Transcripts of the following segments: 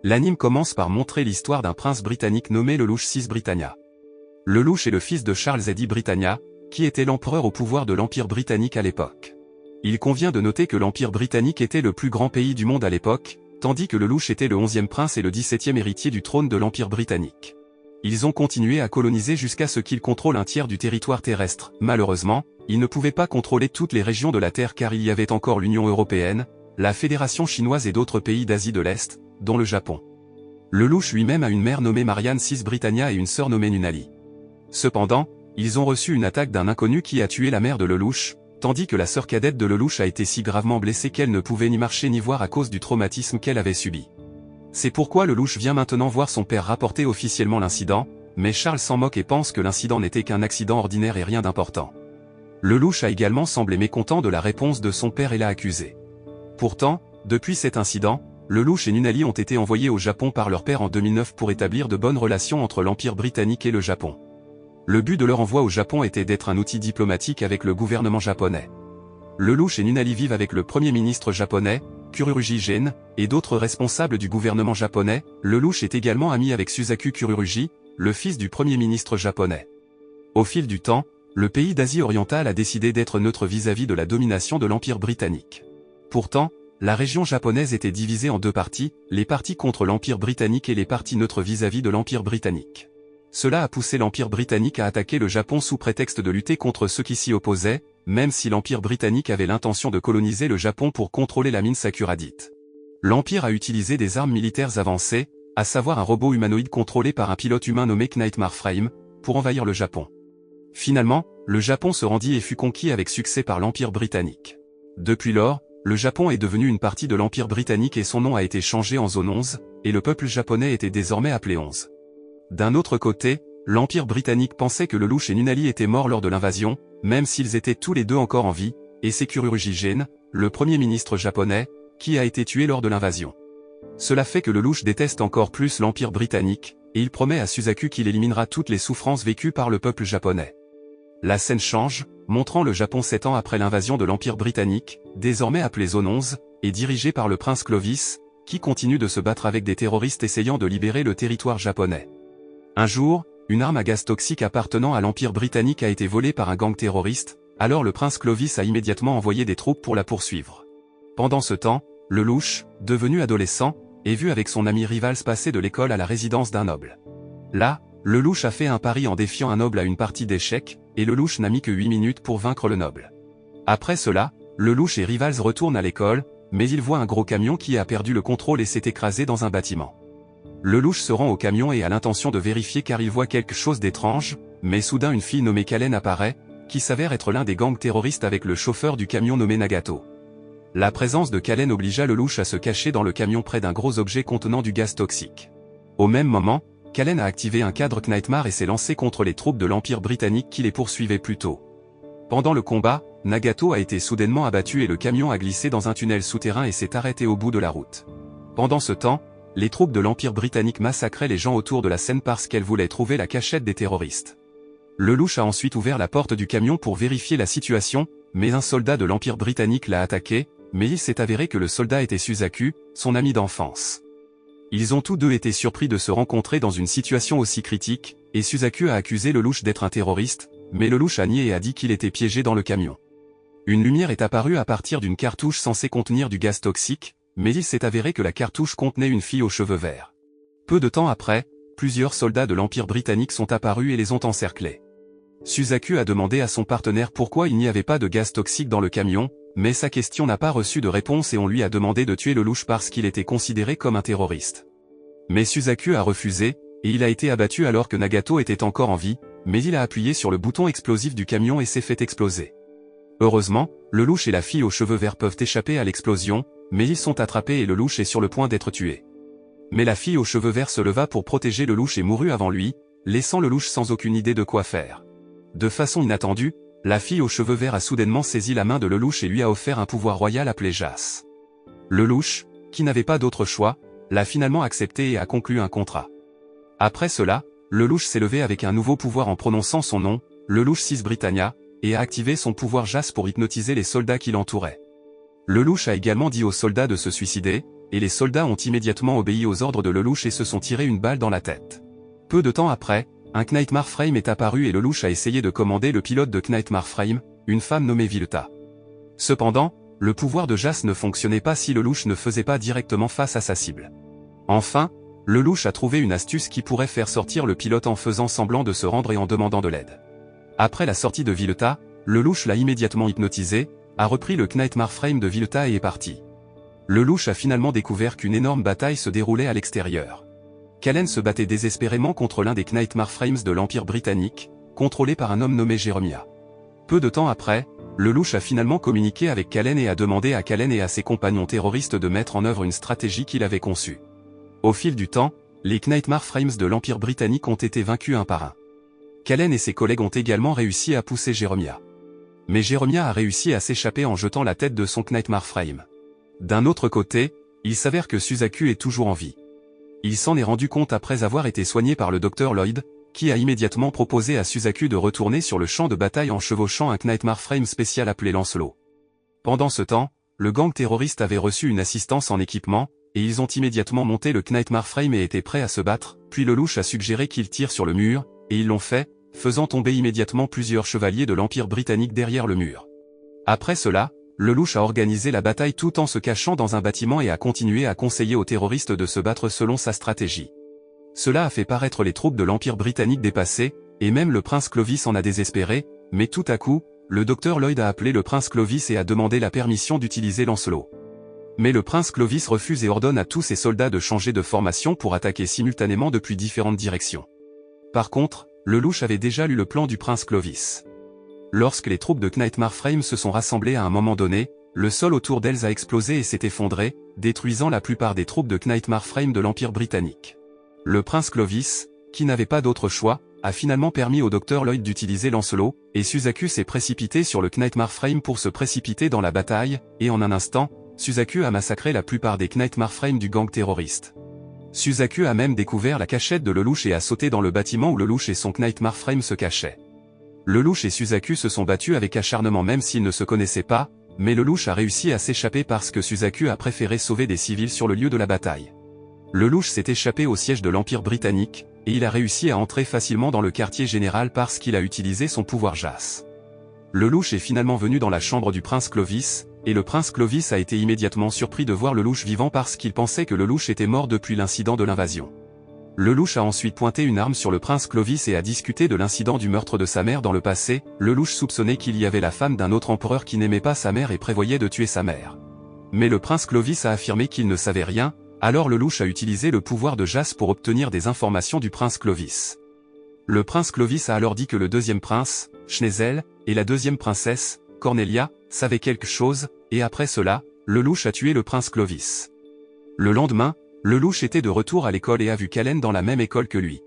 L'anime commence par montrer l'histoire d'un prince britannique nommé Lelouch VI Britannia. Lelouch est le fils de Charles VI Britannia, qui était l'empereur au pouvoir de l'Empire britannique à l'époque. Il convient de noter que l'Empire britannique était le plus grand pays du monde à l'époque, tandis que Lelouch était le 11e prince et le 17e héritier du trône de l'Empire britannique. Ils ont continué à coloniser jusqu'à ce qu'ils contrôlent un tiers du territoire terrestre. Malheureusement, ils ne pouvaient pas contrôler toutes les régions de la Terre car il y avait encore l'Union européenne, la Fédération chinoise et d'autres pays d'Asie de l'Est, dont le Japon. Lelouch lui-même a une mère nommée Marianne VI Britannia et une sœur nommée Nunali. Cependant, ils ont reçu une attaque d'un inconnu qui a tué la mère de Lelouch, tandis que la sœur cadette de Lelouch a été si gravement blessée qu'elle ne pouvait ni marcher ni voir à cause du traumatisme qu'elle avait subi. C'est pourquoi Lelouch vient maintenant voir son père rapporter officiellement l'incident, mais Charles s'en moque et pense que l'incident n'était qu'un accident ordinaire et rien d'important. Lelouch a également semblé mécontent de la réponse de son père et l'a accusé. Pourtant, depuis cet incident, Lelouch et Nunali ont été envoyés au Japon par leur père en 2009 pour établir de bonnes relations entre l'Empire britannique et le Japon. Le but de leur envoi au Japon était d'être un outil diplomatique avec le gouvernement japonais. Lelouch et Nunali vivent avec le Premier ministre japonais, Kururugi Gen, et d'autres responsables du gouvernement japonais. Lelouch est également ami avec Susaku Kururugi, le fils du Premier ministre japonais. Au fil du temps, le pays d'Asie orientale a décidé d'être neutre vis-à-vis de la domination de l'Empire britannique. Pourtant, la région japonaise était divisée en deux parties, les parties contre l'Empire britannique et les parties neutres vis-à-vis de l'Empire britannique. Cela a poussé l'Empire britannique à attaquer le Japon sous prétexte de lutter contre ceux qui s'y opposaient, même si l'Empire britannique avait l'intention de coloniser le Japon pour contrôler la mine Sakuradite. L'Empire a utilisé des armes militaires avancées, à savoir un robot humanoïde contrôlé par un pilote humain nommé Knightmare Frame, pour envahir le Japon. Finalement, le Japon se rendit et fut conquis avec succès par l'Empire britannique. Depuis lors, le Japon est devenu une partie de l'Empire britannique et son nom a été changé en Zone 11, et le peuple japonais était désormais appelé 11. D'un autre côté, l'Empire britannique pensait que Lelouch et Nunali étaient morts lors de l'invasion, même s'ils étaient tous les deux encore en vie, et c'est Kururugi Gen, le Premier ministre japonais, qui a été tué lors de l'invasion. Cela fait que Lelouch déteste encore plus l'Empire britannique, et il promet à Susaku qu'il éliminera toutes les souffrances vécues par le peuple japonais. La scène change, montrant le Japon 7 ans après l'invasion de l'Empire britannique, désormais appelé Zone 11, et dirigé par le prince Clovis, qui continue de se battre avec des terroristes essayant de libérer le territoire japonais. Un jour, une arme à gaz toxique appartenant à l'Empire britannique a été volée par un gang terroriste, alors le prince Clovis a immédiatement envoyé des troupes pour la poursuivre. Pendant ce temps, Lelouch, devenu adolescent, est vu avec son ami Rivals passer de l'école à la résidence d'un noble. Là, Lelouch a fait un pari en défiant un noble à une partie d'échecs, et Lelouch n'a mis que 8 minutes pour vaincre le noble. Après cela, Lelouch et Rivals retournent à l'école, mais ils voient un gros camion qui a perdu le contrôle et s'est écrasé dans un bâtiment. Lelouch se rend au camion et a l'intention de vérifier car il voit quelque chose d'étrange, mais soudain une fille nommée Kalen apparaît, qui s'avère être l'un des gangs terroristes avec le chauffeur du camion nommé Nagato. La présence de Kalen obligea Lelouch à se cacher dans le camion près d'un gros objet contenant du gaz toxique. Au même moment, Kalen a activé un cadre Knightmare et s'est lancé contre les troupes de l'Empire britannique qui les poursuivaient plus tôt. Pendant le combat, Nagato a été soudainement abattu et le camion a glissé dans un tunnel souterrain et s'est arrêté au bout de la route. Pendant ce temps, les troupes de l'Empire britannique massacraient les gens autour de la scène parce qu'elles voulaient trouver la cachette des terroristes. Lelouch a ensuite ouvert la porte du camion pour vérifier la situation, mais un soldat de l'Empire britannique l'a attaqué, mais il s'est avéré que le soldat était Susaku, son ami d'enfance. Ils ont tous deux été surpris de se rencontrer dans une situation aussi critique, et Susaku a accusé Lelouch d'être un terroriste, mais Lelouch a nié et a dit qu'il était piégé dans le camion. Une lumière est apparue à partir d'une cartouche censée contenir du gaz toxique, mais il s'est avéré que la cartouche contenait une fille aux cheveux verts. Peu de temps après, plusieurs soldats de l'Empire britannique sont apparus et les ont encerclés. Susaku a demandé à son partenaire pourquoi il n'y avait pas de gaz toxique dans le camion, mais sa question n'a pas reçu de réponse et on lui a demandé de tuer Lelouch parce qu'il était considéré comme un terroriste. Mais Susaku a refusé, et il a été abattu alors que Nagato était encore en vie, mais il a appuyé sur le bouton explosif du camion et s'est fait exploser. Heureusement, Lelouch et la fille aux cheveux verts peuvent échapper à l'explosion, mais ils sont attrapés et Lelouch est sur le point d'être tué. Mais la fille aux cheveux verts se leva pour protéger Lelouch et mourut avant lui, laissant Lelouch sans aucune idée de quoi faire. De façon inattendue, la fille aux cheveux verts a soudainement saisi la main de Lelouch et lui a offert un pouvoir royal appelé Jas. Lelouch, qui n'avait pas d'autre choix, l'a finalement accepté et a conclu un contrat. Après cela, Lelouch s'est levé avec un nouveau pouvoir en prononçant son nom, Lelouch VI Britannia, et a activé son pouvoir Jas pour hypnotiser les soldats qui l'entouraient. Lelouch a également dit aux soldats de se suicider, et les soldats ont immédiatement obéi aux ordres de Lelouch et se sont tirés une balle dans la tête. Peu de temps après, un Knightmare Frame est apparu et Lelouch a essayé de commander le pilote de Knightmare Frame, une femme nommée Vilta. Cependant, le pouvoir de Jas ne fonctionnait pas si Lelouch ne faisait pas directement face à sa cible. Enfin, Lelouch a trouvé une astuce qui pourrait faire sortir le pilote en faisant semblant de se rendre et en demandant de l'aide. Après la sortie de Vilta, Lelouch l'a immédiatement hypnotisé, a repris le Knightmare Frame de Vilta et est parti. Lelouch a finalement découvert qu'une énorme bataille se déroulait à l'extérieur. Callen se battait désespérément contre l'un des Knightmare Frames de l'Empire britannique, contrôlé par un homme nommé Jeremiah. Peu de temps après, Lelouch a finalement communiqué avec Callen et a demandé à Callen et à ses compagnons terroristes de mettre en œuvre une stratégie qu'il avait conçue. Au fil du temps, les Knightmare Frames de l'Empire britannique ont été vaincus un par un. Callen et ses collègues ont également réussi à pousser Jeremiah. Mais Jeremiah a réussi à s'échapper en jetant la tête de son Knightmare Frame. D'un autre côté, il s'avère que Suzaku est toujours en vie. Il s'en est rendu compte après avoir été soigné par le Dr Lloyd, qui a immédiatement proposé à Suzaku de retourner sur le champ de bataille en chevauchant un Knightmare Frame spécial appelé Lancelot. Pendant ce temps, le gang terroriste avait reçu une assistance en équipement, et ils ont immédiatement monté le Knightmare Frame et étaient prêts à se battre, puis Lelouch a suggéré qu'ils tirent sur le mur, et ils l'ont fait, faisant tomber immédiatement plusieurs chevaliers de l'Empire britannique derrière le mur. Après cela, Lelouch a organisé la bataille tout en se cachant dans un bâtiment et a continué à conseiller aux terroristes de se battre selon sa stratégie. Cela a fait paraître les troupes de l'Empire britannique dépassées, et même le prince Clovis en a désespéré, mais tout à coup, le Dr Lloyd a appelé le prince Clovis et a demandé la permission d'utiliser Lancelot. Mais le prince Clovis refuse et ordonne à tous ses soldats de changer de formation pour attaquer simultanément depuis différentes directions. Par contre, Lelouch avait déjà lu le plan du prince Clovis. Lorsque les troupes de Knightmare Frame se sont rassemblées à un moment donné, le sol autour d'elles a explosé et s'est effondré, détruisant la plupart des troupes de Knightmare Frame de l'Empire britannique. Le prince Clovis, qui n'avait pas d'autre choix, a finalement permis au Dr Lloyd d'utiliser Lancelot, et Suzaku s'est précipité sur le Knightmare Frame pour se précipiter dans la bataille, et en un instant, Suzaku a massacré la plupart des Knightmare Frame du gang terroriste. Suzaku a même découvert la cachette de Lelouch et a sauté dans le bâtiment où Lelouch et son Knightmare Frame se cachaient. Lelouch et Suzaku se sont battus avec acharnement même s'ils ne se connaissaient pas, mais Lelouch a réussi à s'échapper parce que Suzaku a préféré sauver des civils sur le lieu de la bataille. Lelouch s'est échappé au siège de l'Empire britannique, et il a réussi à entrer facilement dans le quartier général parce qu'il a utilisé son pouvoir Jas. Lelouch est finalement venu dans la chambre du prince Clovis, et le prince Clovis a été immédiatement surpris de voir Lelouch vivant parce qu'il pensait que Lelouch était mort depuis l'incident de l'invasion. Lelouch a ensuite pointé une arme sur le prince Clovis et a discuté de l'incident du meurtre de sa mère dans le passé. Lelouch soupçonnait qu'il y avait la femme d'un autre empereur qui n'aimait pas sa mère et prévoyait de tuer sa mère. Mais le prince Clovis a affirmé qu'il ne savait rien, alors Lelouch a utilisé le pouvoir de Jas pour obtenir des informations du prince Clovis. Le prince Clovis a alors dit que le deuxième prince, Schnezel, et la deuxième princesse, Cornelia, savaient quelque chose, et après cela, Lelouch a tué le prince Clovis. Le lendemain, Lelouch était de retour à l'école et a vu Callen dans la même école que lui.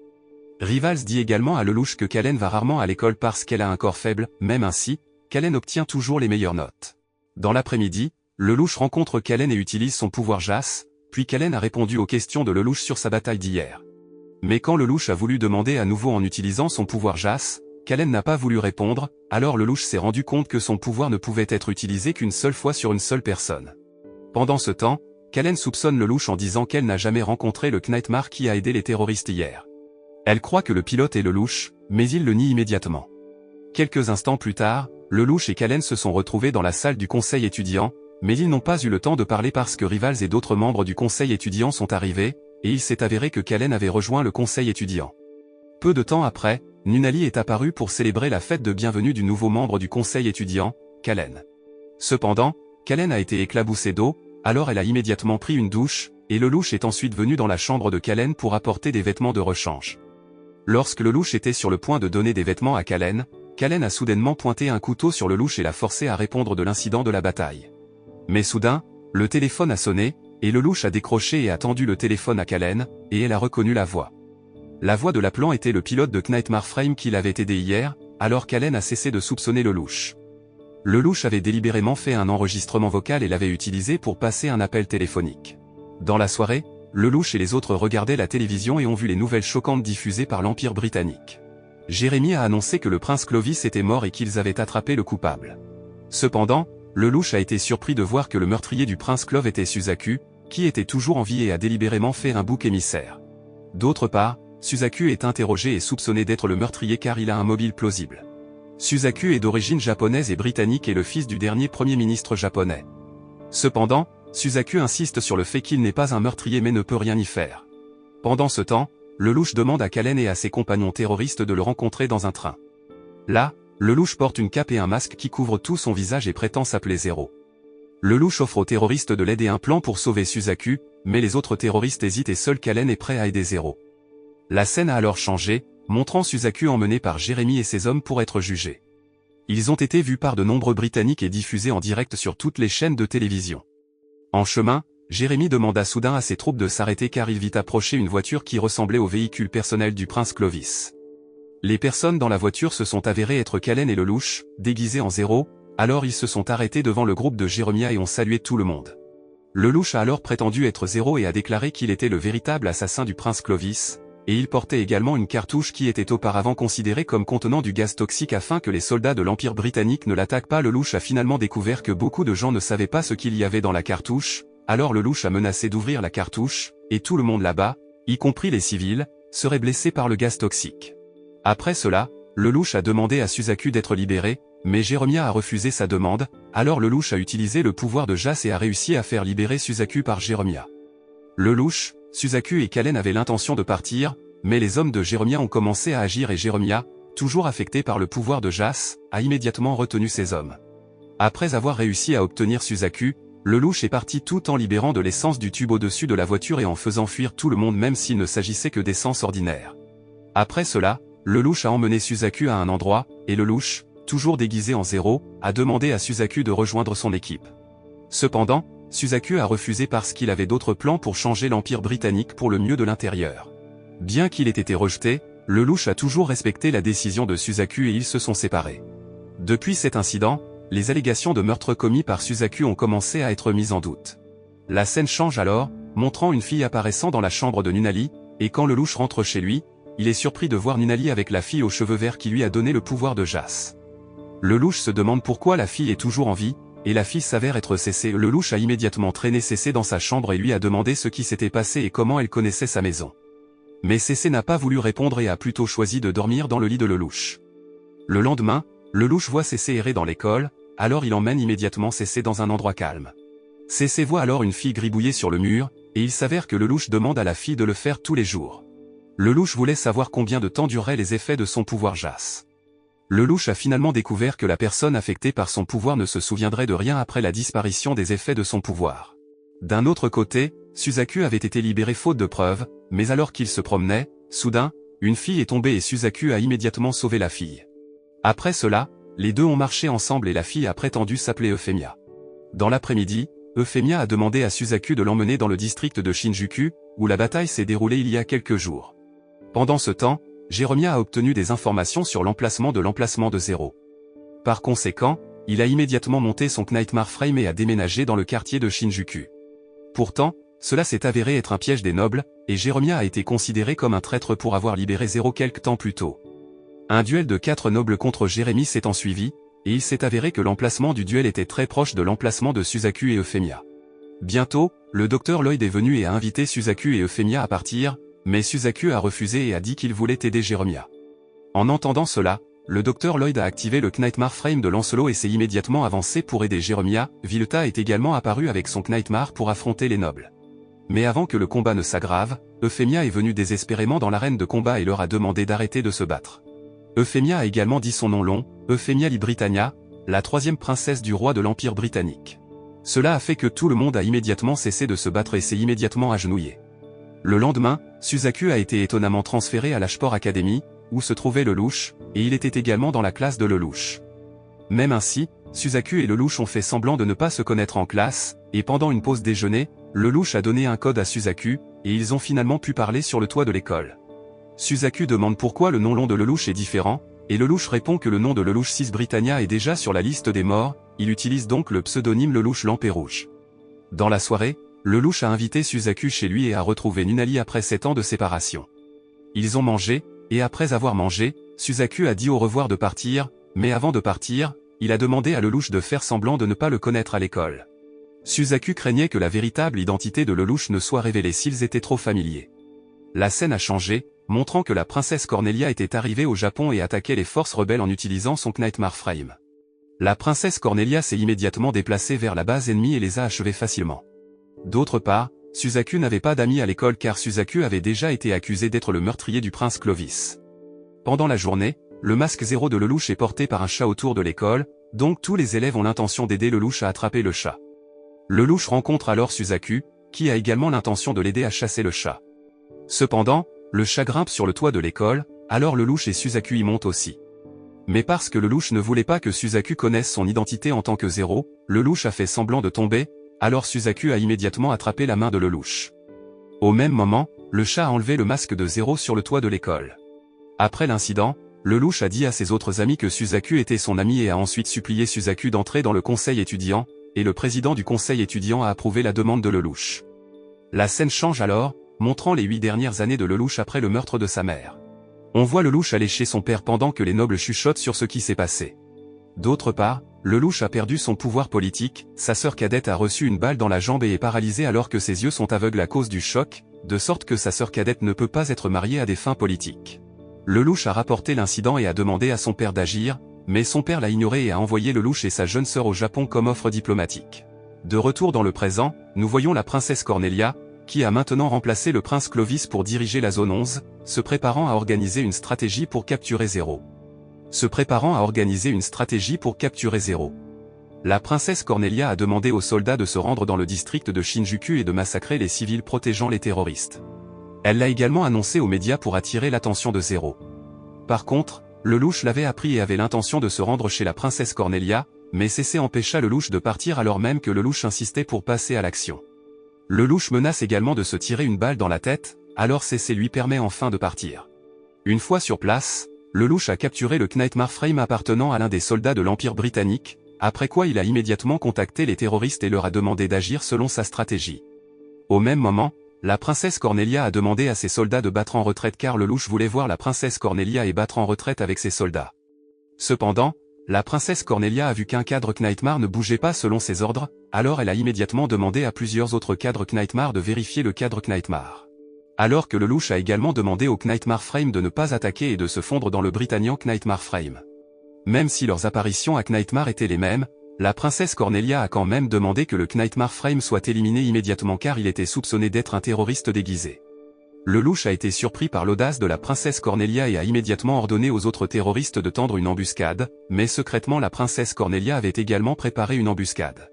Rivals dit également à Lelouch que Callen va rarement à l'école parce qu'elle a un corps faible, même ainsi, Callen obtient toujours les meilleures notes. Dans l'après-midi, Lelouch rencontre Callen et utilise son pouvoir Jas, puis Callen a répondu aux questions de Lelouch sur sa bataille d'hier. Mais quand Lelouch a voulu demander à nouveau en utilisant son pouvoir Jas, Callen n'a pas voulu répondre, alors Lelouch s'est rendu compte que son pouvoir ne pouvait être utilisé qu'une seule fois sur une seule personne. Pendant ce temps, Callen soupçonne Lelouch en disant qu'elle n'a jamais rencontré le Knightmare qui a aidé les terroristes hier. Elle croit que le pilote est Lelouch, mais il le nie immédiatement. Quelques instants plus tard, Lelouch et Callen se sont retrouvés dans la salle du conseil étudiant, mais ils n'ont pas eu le temps de parler parce que Rivals et d'autres membres du conseil étudiant sont arrivés, et il s'est avéré que Callen avait rejoint le conseil étudiant. Peu de temps après, Nunali est apparu pour célébrer la fête de bienvenue du nouveau membre du conseil étudiant, Callen. Cependant, Callen a été éclaboussée d'eau, alors elle a immédiatement pris une douche, et Lelouch est ensuite venu dans la chambre de Callen pour apporter des vêtements de rechange. Lorsque Lelouch était sur le point de donner des vêtements à Callen, Callen a soudainement pointé un couteau sur Lelouch et l'a forcé à répondre de l'incident de la bataille. Mais soudain, le téléphone a sonné, et Lelouch a décroché et a tendu le téléphone à Callen, et elle a reconnu la voix. La voix de l'appelant était le pilote de Knightmare Frame qui l'avait aidé hier, alors Callen a cessé de soupçonner Lelouch. Lelouch avait délibérément fait un enregistrement vocal et l'avait utilisé pour passer un appel téléphonique. Dans la soirée, Lelouch et les autres regardaient la télévision et ont vu les nouvelles choquantes diffusées par l'Empire britannique. Jérémie a annoncé que le prince Clovis était mort et qu'ils avaient attrapé le coupable. Cependant, Lelouch a été surpris de voir que le meurtrier du prince Clove était Suzaku, qui était toujours en vie et a délibérément fait un bouc émissaire. D'autre part, Suzaku est interrogé et soupçonné d'être le meurtrier car il a un mobile plausible. Suzaku est d'origine japonaise et britannique et le fils du dernier premier ministre japonais. Cependant, Suzaku insiste sur le fait qu'il n'est pas un meurtrier mais ne peut rien y faire. Pendant ce temps, Lelouch demande à Kallen et à ses compagnons terroristes de le rencontrer dans un train. Là, Lelouch porte une cape et un masque qui couvrent tout son visage et prétend s'appeler Zéro. Lelouch offre aux terroristes de l'aide et un plan pour sauver Suzaku, mais les autres terroristes hésitent et seul Kallen est prêt à aider Zéro. La scène a alors changé, montrant Suzaku emmené par Jérémy et ses hommes pour être jugés. Ils ont été vus par de nombreux Britanniques et diffusés en direct sur toutes les chaînes de télévision. En chemin, Jérémy demanda soudain à ses troupes de s'arrêter car il vit approcher une voiture qui ressemblait au véhicule personnel du prince Clovis. Les personnes dans la voiture se sont avérées être Kallen et Lelouch, déguisés en Zéro, alors ils se sont arrêtés devant le groupe de Jérémia et ont salué tout le monde. Lelouch a alors prétendu être Zéro et a déclaré qu'il était le véritable assassin du prince Clovis, et il portait également une cartouche qui était auparavant considérée comme contenant du gaz toxique afin que les soldats de l'Empire britannique ne l'attaquent pas. Lelouch a finalement découvert que beaucoup de gens ne savaient pas ce qu'il y avait dans la cartouche, alors Lelouch a menacé d'ouvrir la cartouche, et tout le monde là-bas, y compris les civils, serait blessé par le gaz toxique. Après cela, Lelouch a demandé à Suzaku d'être libéré, mais Jérémia a refusé sa demande, alors Lelouch a utilisé le pouvoir de Jas et a réussi à faire libérer Suzaku par Jérémia. Lelouch, Suzaku et Kallen avaient l'intention de partir, mais les hommes de Jérémia ont commencé à agir et Jérémia, toujours affecté par le pouvoir de Jas, a immédiatement retenu ses hommes. Après avoir réussi à obtenir Suzaku, Lelouch est parti tout en libérant de l'essence du tube au-dessus de la voiture et en faisant fuir tout le monde même s'il ne s'agissait que d'essence ordinaire. Après cela, Lelouch a emmené Suzaku à un endroit, et Lelouch, toujours déguisé en Zéro, a demandé à Suzaku de rejoindre son équipe. Cependant, Suzaku a refusé parce qu'il avait d'autres plans pour changer l'Empire britannique pour le mieux de l'intérieur. Bien qu'il ait été rejeté, Lelouch a toujours respecté la décision de Suzaku et ils se sont séparés. Depuis cet incident, les allégations de meurtre commis par Suzaku ont commencé à être mises en doute. La scène change alors, montrant une fille apparaissant dans la chambre de Nunali, et quand Lelouch rentre chez lui, il est surpris de voir Nunali avec la fille aux cheveux verts qui lui a donné le pouvoir de Jas. Lelouch se demande pourquoi la fille est toujours en vie, et la fille s'avère être Cécé. Lelouch a immédiatement traîné Cécé dans sa chambre et lui a demandé ce qui s'était passé et comment elle connaissait sa maison. Mais Cécé n'a pas voulu répondre et a plutôt choisi de dormir dans le lit de Lelouch. Le lendemain, Lelouch voit Cécé errer dans l'école, alors il emmène immédiatement Cécé dans un endroit calme. Cécé voit alors une fille gribouiller sur le mur, et il s'avère que Lelouch demande à la fille de le faire tous les jours. Lelouch voulait savoir combien de temps dureraient les effets de son pouvoir Jas. Lelouch a finalement découvert que la personne affectée par son pouvoir ne se souviendrait de rien après la disparition des effets de son pouvoir. D'un autre côté, Suzaku avait été libéré faute de preuves, mais alors qu'il se promenait, soudain, une fille est tombée et Suzaku a immédiatement sauvé la fille. Après cela, les deux ont marché ensemble et la fille a prétendu s'appeler Euphemia. Dans l'après-midi, Euphemia a demandé à Suzaku de l'emmener dans le district de Shinjuku, où la bataille s'est déroulée il y a quelques jours. Pendant ce temps, Jérémia a obtenu des informations sur l'emplacement de Zéro. Par conséquent, il a immédiatement monté son Knightmare Frame et a déménagé dans le quartier de Shinjuku. Pourtant, cela s'est avéré être un piège des nobles, et Jérémia a été considéré comme un traître pour avoir libéré Zéro quelque temps plus tôt. Un duel de 4 nobles contre Jérémy s'est ensuivi, et il s'est avéré que l'emplacement du duel était très proche de l'emplacement de Suzaku et Euphemia. Bientôt, le docteur Lloyd est venu et a invité Suzaku et Euphemia à partir, mais Suzaku a refusé et a dit qu'il voulait aider Jérémia. En entendant cela, le docteur Lloyd a activé le Knightmare Frame de Lancelot et s'est immédiatement avancé pour aider Jérémia. Vileta est également apparu avec son Knightmare pour affronter les nobles. Mais avant que le combat ne s'aggrave, Euphemia est venue désespérément dans l'arène de combat et leur a demandé d'arrêter de se battre. Euphemia a également dit son nom long, Euphemia Britannia, la 3e princesse du roi de l'Empire britannique. Cela a fait que tout le monde a immédiatement cessé de se battre et s'est immédiatement agenouillé. Le lendemain, Suzaku a été étonnamment transféré à la Sport Academy, où se trouvait Lelouch, et il était également dans la classe de Lelouch. Même ainsi, Suzaku et Lelouch ont fait semblant de ne pas se connaître en classe, et pendant une pause déjeuner, Lelouch a donné un code à Suzaku, et ils ont finalement pu parler sur le toit de l'école. Suzaku demande pourquoi le nom long de Lelouch est différent, et Lelouch répond que le nom de Lelouch 6 Britannia est déjà sur la liste des morts, il utilise donc le pseudonyme Lelouch Lampé Rouge. Dans la soirée, Lelouch a invité Suzaku chez lui et a retrouvé Nunali après 7 ans de séparation. Ils ont mangé, et après avoir mangé, Suzaku a dit au revoir de partir, mais avant de partir, il a demandé à Lelouch de faire semblant de ne pas le connaître à l'école. Suzaku craignait que la véritable identité de Lelouch ne soit révélée s'ils étaient trop familiers. La scène a changé, montrant que la princesse Cornelia était arrivée au Japon et attaquait les forces rebelles en utilisant son Knightmare Frame. La princesse Cornelia s'est immédiatement déplacée vers la base ennemie et les a achevés facilement. D'autre part, Suzaku n'avait pas d'amis à l'école car Suzaku avait déjà été accusé d'être le meurtrier du prince Clovis. Pendant la journée, le masque zéro de Lelouch est porté par un chat autour de l'école, donc tous les élèves ont l'intention d'aider Lelouch à attraper le chat. Lelouch rencontre alors Suzaku, qui a également l'intention de l'aider à chasser le chat. Cependant, le chat grimpe sur le toit de l'école, alors Lelouch et Suzaku y montent aussi. Mais parce que Lelouch ne voulait pas que Suzaku connaisse son identité en tant que Zéro, Lelouch a fait semblant de tomber, alors Suzaku a immédiatement attrapé la main de Lelouch. Au même moment, le chat a enlevé le masque de Zéro sur le toit de l'école. Après l'incident, Lelouch a dit à ses autres amis que Suzaku était son ami et a ensuite supplié Suzaku d'entrer dans le conseil étudiant, et le président du conseil étudiant a approuvé la demande de Lelouch. La scène change alors, montrant les 8 dernières années de Lelouch après le meurtre de sa mère. On voit Lelouch aller chez son père pendant que les nobles chuchotent sur ce qui s'est passé. D'autre part, Lelouch a perdu son pouvoir politique, sa sœur cadette a reçu une balle dans la jambe et est paralysée alors que ses yeux sont aveugles à cause du choc, de sorte que sa sœur cadette ne peut pas être mariée à des fins politiques. Lelouch a rapporté l'incident et a demandé à son père d'agir, mais son père l'a ignoré et a envoyé Lelouch et sa jeune sœur au Japon comme offre diplomatique. De retour dans le présent, nous voyons la princesse Cornelia, qui a maintenant remplacé le prince Clovis pour diriger la zone 11, se préparant à organiser une stratégie pour capturer Zéro. La princesse Cornelia a demandé aux soldats de se rendre dans le district de Shinjuku et de massacrer les civils protégeant les terroristes. Elle l'a également annoncé aux médias pour attirer l'attention de Zéro. Par contre, Lelouch l'avait appris et avait l'intention de se rendre chez la princesse Cornelia, mais Cécé empêcha Lelouch de partir alors même que Lelouch insistait pour passer à l'action. Lelouch menace également de se tirer une balle dans la tête, alors Cécé lui permet enfin de partir. Une fois sur place, Lelouch a capturé le Knightmare Frame appartenant à l'un des soldats de l'Empire britannique, après quoi il a immédiatement contacté les terroristes et leur a demandé d'agir selon sa stratégie. Au même moment, la princesse Cornelia a demandé à ses soldats de battre en retraite car Lelouch voulait voir la princesse Cornelia et battre en retraite avec ses soldats. Cependant, la princesse Cornelia a vu qu'un cadre Knightmare ne bougeait pas selon ses ordres, alors elle a immédiatement demandé à plusieurs autres cadres Knightmare de vérifier le cadre Knightmare. Alors que Lelouch a également demandé au Knightmare Frame de ne pas attaquer et de se fondre dans le Britannian Knightmare Frame. Même si leurs apparitions à Knightmare étaient les mêmes, la princesse Cornelia a quand même demandé que le Knightmare Frame soit éliminé immédiatement car il était soupçonné d'être un terroriste déguisé. Lelouch a été surpris par l'audace de la princesse Cornelia et a immédiatement ordonné aux autres terroristes de tendre une embuscade, mais secrètement la princesse Cornelia avait également préparé une embuscade.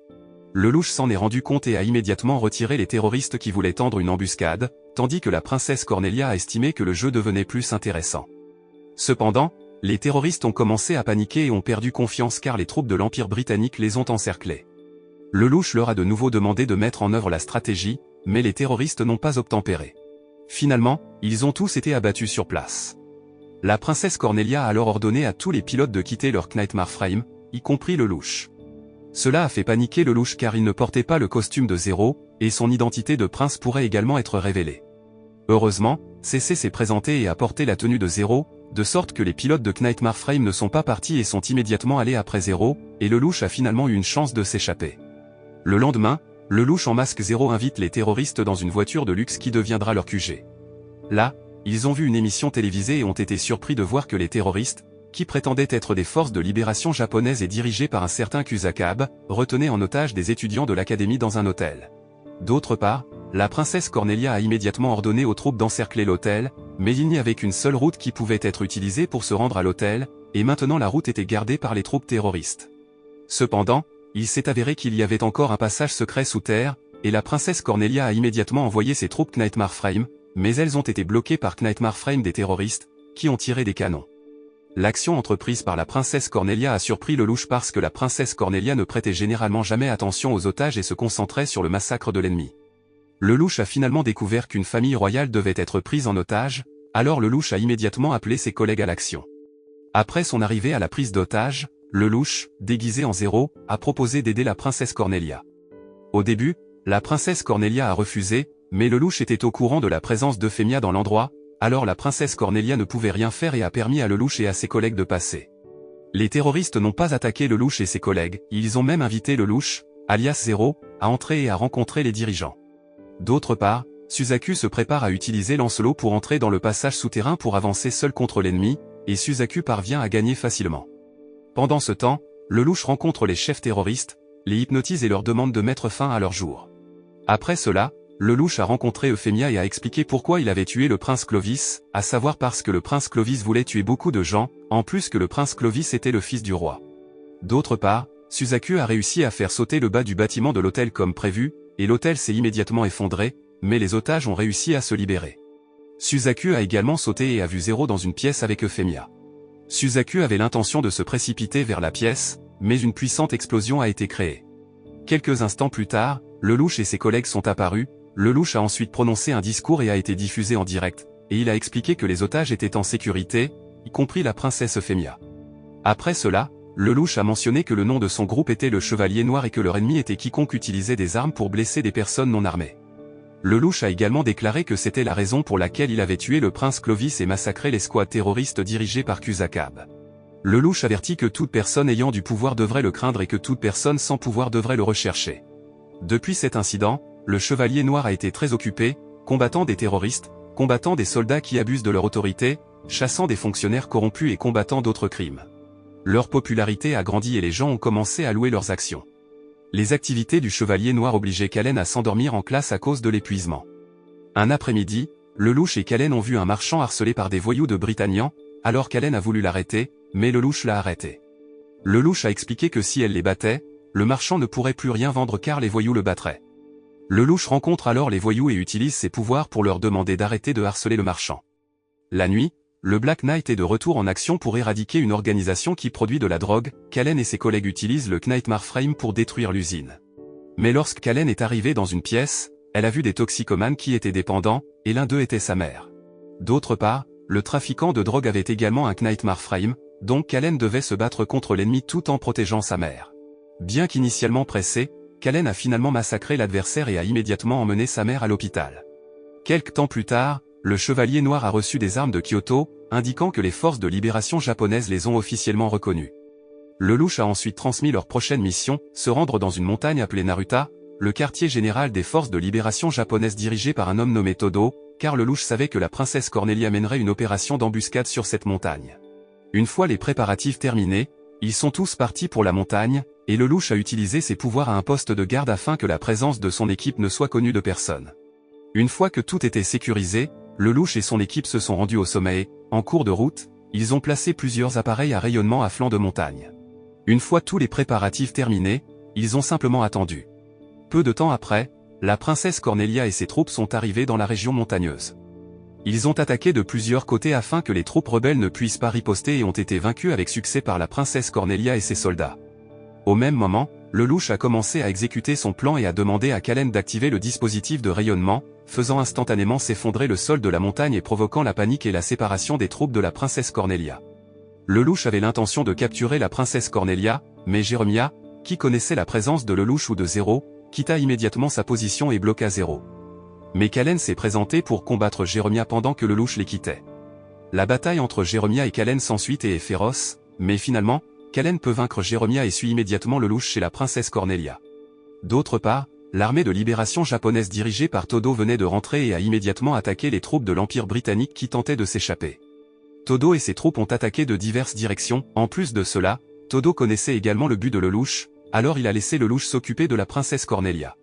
Lelouch s'en est rendu compte et a immédiatement retiré les terroristes qui voulaient tendre une embuscade, tandis que la princesse Cornelia a estimé que le jeu devenait plus intéressant. Cependant, les terroristes ont commencé à paniquer et ont perdu confiance car les troupes de l'Empire britannique les ont encerclés. Lelouch leur a de nouveau demandé de mettre en œuvre la stratégie, mais les terroristes n'ont pas obtempéré. Finalement, ils ont tous été abattus sur place. La princesse Cornelia a alors ordonné à tous les pilotes de quitter leur Knightmare Frame, y compris Lelouch. Cela a fait paniquer Lelouch car il ne portait pas le costume de Zéro, et son identité de prince pourrait également être révélée. Heureusement, Cécé s'est présenté et a porté la tenue de Zéro, de sorte que les pilotes de Knightmare Frame ne sont pas partis et sont immédiatement allés après Zéro, et Lelouch a finalement eu une chance de s'échapper. Le lendemain, Lelouch en masque Zéro invite les terroristes dans une voiture de luxe qui deviendra leur QG. Là, ils ont vu une émission télévisée et ont été surpris de voir que les terroristes, qui prétendaient être des forces de libération japonaises et dirigées par un certain Kusakabe, retenaient en otage des étudiants de l'académie dans un hôtel. D'autre part, la princesse Cornelia a immédiatement ordonné aux troupes d'encercler l'hôtel, mais il n'y avait qu'une seule route qui pouvait être utilisée pour se rendre à l'hôtel, et maintenant la route était gardée par les troupes terroristes. Cependant, il s'est avéré qu'il y avait encore un passage secret sous terre, et la princesse Cornelia a immédiatement envoyé ses troupes Knightmare Frame, mais elles ont été bloquées par Knightmare Frame des terroristes, qui ont tiré des canons. L'action entreprise par la princesse Cornelia a surpris Lelouch parce que la princesse Cornelia ne prêtait généralement jamais attention aux otages et se concentrait sur le massacre de l'ennemi. Lelouch a finalement découvert qu'une famille royale devait être prise en otage, alors Lelouch a immédiatement appelé ses collègues à l'action. Après son arrivée à la prise d'otage, Lelouch, déguisé en Zéro, a proposé d'aider la princesse Cornelia. Au début, la princesse Cornelia a refusé, mais Lelouch était au courant de la présence d'Euphemia dans l'endroit, alors la princesse Cornelia ne pouvait rien faire et a permis à Lelouch et à ses collègues de passer. Les terroristes n'ont pas attaqué Lelouch et ses collègues, ils ont même invité Lelouch, alias Zéro, à entrer et à rencontrer les dirigeants. D'autre part, Suzaku se prépare à utiliser Lancelot pour entrer dans le passage souterrain pour avancer seul contre l'ennemi, et Suzaku parvient à gagner facilement. Pendant ce temps, Lelouch rencontre les chefs terroristes, les hypnotise et leur demande de mettre fin à leur jour. Après cela, Lelouch a rencontré Euphémia et a expliqué pourquoi il avait tué le prince Clovis, à savoir parce que le prince Clovis voulait tuer beaucoup de gens, en plus que le prince Clovis était le fils du roi. D'autre part, Suzaku a réussi à faire sauter le bas du bâtiment de l'hôtel comme prévu, et l'hôtel s'est immédiatement effondré, mais les otages ont réussi à se libérer. Suzaku a également sauté et a vu Zéro dans une pièce avec Euphémia. Suzaku avait l'intention de se précipiter vers la pièce, mais une puissante explosion a été créée. Quelques instants plus tard, Lelouch et ses collègues sont apparus. Lelouch a ensuite prononcé un discours et a été diffusé en direct, et il a expliqué que les otages étaient en sécurité, y compris la princesse Euphémia. Après cela, Lelouch a mentionné que le nom de son groupe était le Chevalier Noir et que leur ennemi était quiconque utilisait des armes pour blesser des personnes non armées. Lelouch a également déclaré que c'était la raison pour laquelle il avait tué le prince Clovis et massacré les squads terroristes dirigés par Kuzakab. Lelouch avertit que toute personne ayant du pouvoir devrait le craindre et que toute personne sans pouvoir devrait le rechercher. Depuis cet incident, le Chevalier Noir a été très occupé, combattant des terroristes, combattant des soldats qui abusent de leur autorité, chassant des fonctionnaires corrompus et combattant d'autres crimes. Leur popularité a grandi et les gens ont commencé à louer leurs actions. Les activités du Chevalier Noir obligeaient Kalen à s'endormir en classe à cause de l'épuisement. Un après-midi, Lelouch et Kalen ont vu un marchand harcelé par des voyous de Britannian, alors Kalen a voulu l'arrêter, mais Lelouch l'a arrêté. Lelouch a expliqué que si elle les battait, le marchand ne pourrait plus rien vendre car les voyous le battraient. Lelouch rencontre alors les voyous et utilise ses pouvoirs pour leur demander d'arrêter de harceler le marchand. La nuit, le Black Knight est de retour en action pour éradiquer une organisation qui produit de la drogue. Kalen et ses collègues utilisent le Knightmare Frame pour détruire l'usine. Mais lorsque Kalen est arrivée dans une pièce, elle a vu des toxicomanes qui étaient dépendants, et l'un d'eux était sa mère. D'autre part, le trafiquant de drogue avait également un Knightmare Frame, donc Kalen devait se battre contre l'ennemi tout en protégeant sa mère. Bien qu'initialement pressé, Kalen a finalement massacré l'adversaire et a immédiatement emmené sa mère à l'hôpital. Quelque temps plus tard, le Chevalier Noir a reçu des armes de Kyoto, indiquant que les forces de libération japonaises les ont officiellement reconnues. Lelouch a ensuite transmis leur prochaine mission, se rendre dans une montagne appelée Naruta, le quartier général des forces de libération japonaises dirigé par un homme nommé Todo, car Lelouch savait que la princesse Cornelia mènerait une opération d'embuscade sur cette montagne. Une fois les préparatifs terminés, ils sont tous partis pour la montagne, et Lelouch a utilisé ses pouvoirs à un poste de garde afin que la présence de son équipe ne soit connue de personne. Une fois que tout était sécurisé, Lelouch et son équipe se sont rendus au sommet et, en cours de route, ils ont placé plusieurs appareils à rayonnement à flanc de montagne. Une fois tous les préparatifs terminés, ils ont simplement attendu. Peu de temps après, la princesse Cornelia et ses troupes sont arrivées dans la région montagneuse. Ils ont attaqué de plusieurs côtés afin que les troupes rebelles ne puissent pas riposter et ont été vaincus avec succès par la princesse Cornelia et ses soldats. Au même moment, Lelouch a commencé à exécuter son plan et a demandé à Kalen d'activer le dispositif de rayonnement, faisant instantanément s'effondrer le sol de la montagne et provoquant la panique et la séparation des troupes de la princesse Cornelia. Lelouch avait l'intention de capturer la princesse Cornelia, mais Jeremiah, qui connaissait la présence de Lelouch ou de Zéro, quitta immédiatement sa position et bloqua Zéro. Mais Kalen s'est présenté pour combattre Jeremiah pendant que Lelouch les quittait. La bataille entre Jeremiah et Kalen s'ensuit et est féroce, mais finalement, Kalen peut vaincre Jeremiah et suit immédiatement Lelouch chez la princesse Cornelia. D'autre part, l'armée de libération japonaise dirigée par Todo venait de rentrer et a immédiatement attaqué les troupes de l'Empire britannique qui tentaient de s'échapper. Todo et ses troupes ont attaqué de diverses directions. En plus de cela, Todo connaissait également le but de Lelouch, alors il a laissé Lelouch s'occuper de la princesse Cornelia.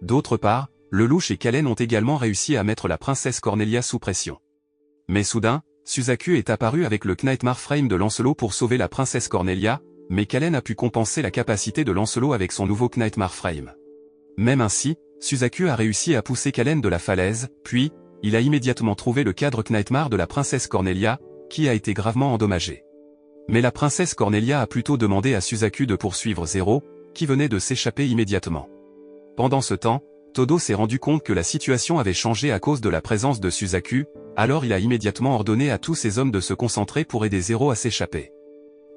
D'autre part, Lelouch et Kalen ont également réussi à mettre la princesse Cornelia sous pression. Mais soudain, Suzaku est apparu avec le Knightmare Frame de Lancelot pour sauver la princesse Cornelia, mais Kalen a pu compenser la capacité de Lancelot avec son nouveau Knightmare Frame. Même ainsi, Suzaku a réussi à pousser Kalen de la falaise, puis, il a immédiatement trouvé le cadre Knightmare de la princesse Cornelia, qui a été gravement endommagé. Mais la princesse Cornelia a plutôt demandé à Suzaku de poursuivre Zéro, qui venait de s'échapper immédiatement. Pendant ce temps, Todo s'est rendu compte que la situation avait changé à cause de la présence de Suzaku, alors il a immédiatement ordonné à tous ses hommes de se concentrer pour aider Zéro à s'échapper.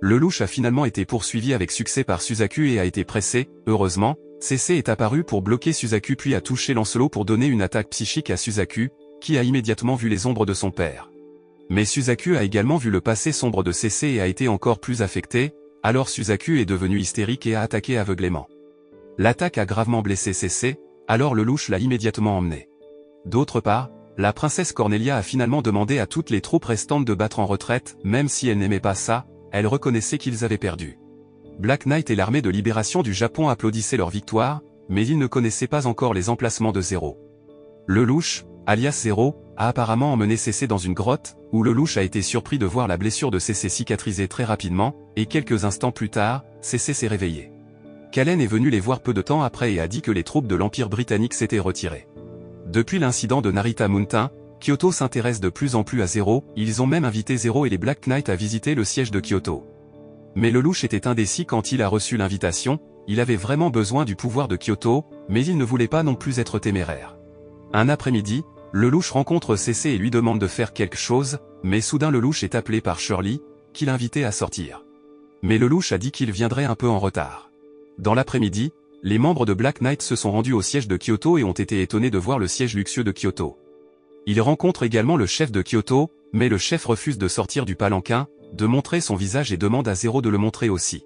Lelouch a finalement été poursuivi avec succès par Suzaku et a été pressé. Heureusement, CC est apparu pour bloquer Suzaku puis a touché Lancelot pour donner une attaque psychique à Suzaku, qui a immédiatement vu les ombres de son père. Mais Suzaku a également vu le passé sombre de CC et a été encore plus affecté, alors Suzaku est devenu hystérique et a attaqué aveuglément. L'attaque a gravement blessé CC, alors Lelouch l'a immédiatement emmené. D'autre part, la princesse Cornelia a finalement demandé à toutes les troupes restantes de battre en retraite, même si elle n'aimait pas ça, elle reconnaissait qu'ils avaient perdu. Black Knight et l'armée de libération du Japon applaudissaient leur victoire, mais ils ne connaissaient pas encore les emplacements de Zero. Lelouch, alias Zero, a apparemment emmené CC dans une grotte, où Lelouch a été surpris de voir la blessure de CC cicatriser très rapidement, et quelques instants plus tard, CC s'est réveillé. Kallen est venu les voir peu de temps après et a dit que les troupes de l'Empire britannique s'étaient retirées. Depuis l'incident de Narita Mountain, Kyoto s'intéresse de plus en plus à Zero, ils ont même invité Zero et les Black Knight à visiter le siège de Kyoto. Mais Lelouch était indécis quand il a reçu l'invitation, il avait vraiment besoin du pouvoir de Kyoto, mais il ne voulait pas non plus être téméraire. Un après-midi, Lelouch rencontre CC et lui demande de faire quelque chose, mais soudain Lelouch est appelé par Shirley, qui l'invitait à sortir. Mais Lelouch a dit qu'il viendrait un peu en retard. Dans l'après-midi, les membres de Black Knight se sont rendus au siège de Kyoto et ont été étonnés de voir le siège luxueux de Kyoto. Ils rencontrent également le chef de Kyoto, mais le chef refuse de sortir du palanquin, de montrer son visage et demande à Zero de le montrer aussi.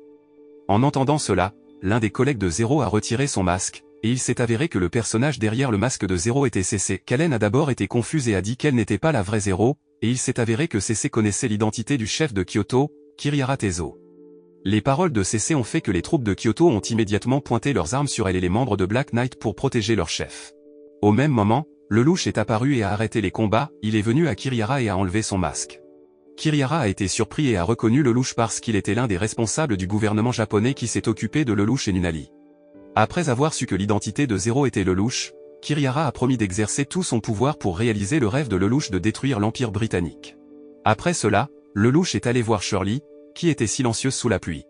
En entendant cela, l'un des collègues de Zero a retiré son masque, et il s'est avéré que le personnage derrière le masque de Zero était CC. Kallen a d'abord été confuse et a dit qu'elle n'était pas la vraie Zero, et il s'est avéré que CC connaissait l'identité du chef de Kyoto, Kirihara Tezo. Les paroles de CC ont fait que les troupes de Kyoto ont immédiatement pointé leurs armes sur elle et les membres de Black Knight pour protéger leur chef. Au même moment, Lelouch est apparu et a arrêté les combats, il est venu à Kirihara et a enlevé son masque. Kirihara a été surpris et a reconnu Lelouch parce qu'il était l'un des responsables du gouvernement japonais qui s'est occupé de Lelouch et Nunali. Après avoir su que l'identité de Zero était Lelouch, Kirihara a promis d'exercer tout son pouvoir pour réaliser le rêve de Lelouch de détruire l'Empire britannique. Après cela, Lelouch est allé voir Shirley, qui était silencieuse sous la pluie.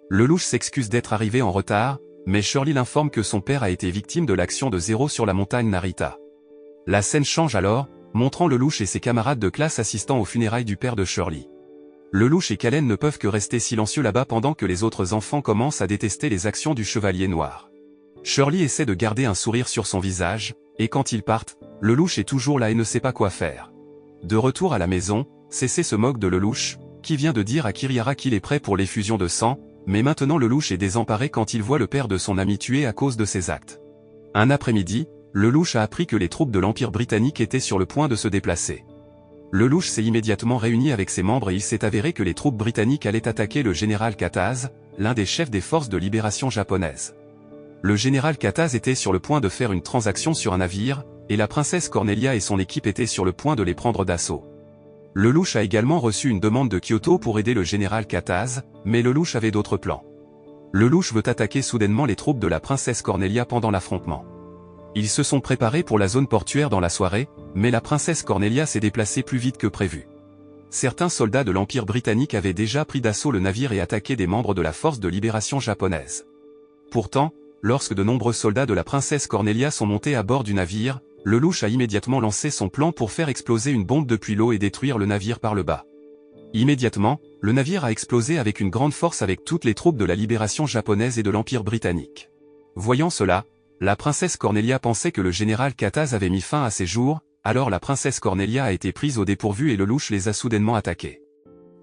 Lelouch s'excuse d'être arrivé en retard, mais Shirley l'informe que son père a été victime de l'action de Zero sur la montagne Narita. La scène change alors, montrant Lelouch et ses camarades de classe assistant aux funérailles du père de Shirley. Lelouch et Kallen ne peuvent que rester silencieux là-bas pendant que les autres enfants commencent à détester les actions du Chevalier Noir. Shirley essaie de garder un sourire sur son visage, et quand ils partent, Lelouch est toujours là et ne sait pas quoi faire. De retour à la maison, CC se moque de Lelouch, qui vient de dire à Kirihara qu'il est prêt pour l'effusion de sang, mais maintenant Lelouch est désemparé quand il voit le père de son ami tué à cause de ses actes. Un après-midi, Lelouch a appris que les troupes de l'Empire britannique étaient sur le point de se déplacer. Lelouch s'est immédiatement réuni avec ses membres et il s'est avéré que les troupes britanniques allaient attaquer le général Kataz, l'un des chefs des forces de libération japonaises. Le général Kataz était sur le point de faire une transaction sur un navire, et la princesse Cornelia et son équipe étaient sur le point de les prendre d'assaut. Lelouch a également reçu une demande de Kyoto pour aider le général Kataz, mais Lelouch avait d'autres plans. Lelouch veut attaquer soudainement les troupes de la princesse Cornelia pendant l'affrontement. Ils se sont préparés pour la zone portuaire dans la soirée, mais la princesse Cornelia s'est déplacée plus vite que prévu. Certains soldats de l'Empire britannique avaient déjà pris d'assaut le navire et attaqué des membres de la force de libération japonaise. Pourtant, lorsque de nombreux soldats de la princesse Cornelia sont montés à bord du navire, Lelouch a immédiatement lancé son plan pour faire exploser une bombe depuis l'eau et détruire le navire par le bas. Immédiatement, le navire a explosé avec une grande force avec toutes les troupes de la libération japonaise et de l'Empire britannique. Voyant cela, la princesse Cornelia pensait que le général Kataz avait mis fin à ses jours, alors la princesse Cornelia a été prise au dépourvu et Lelouch les a soudainement attaqués.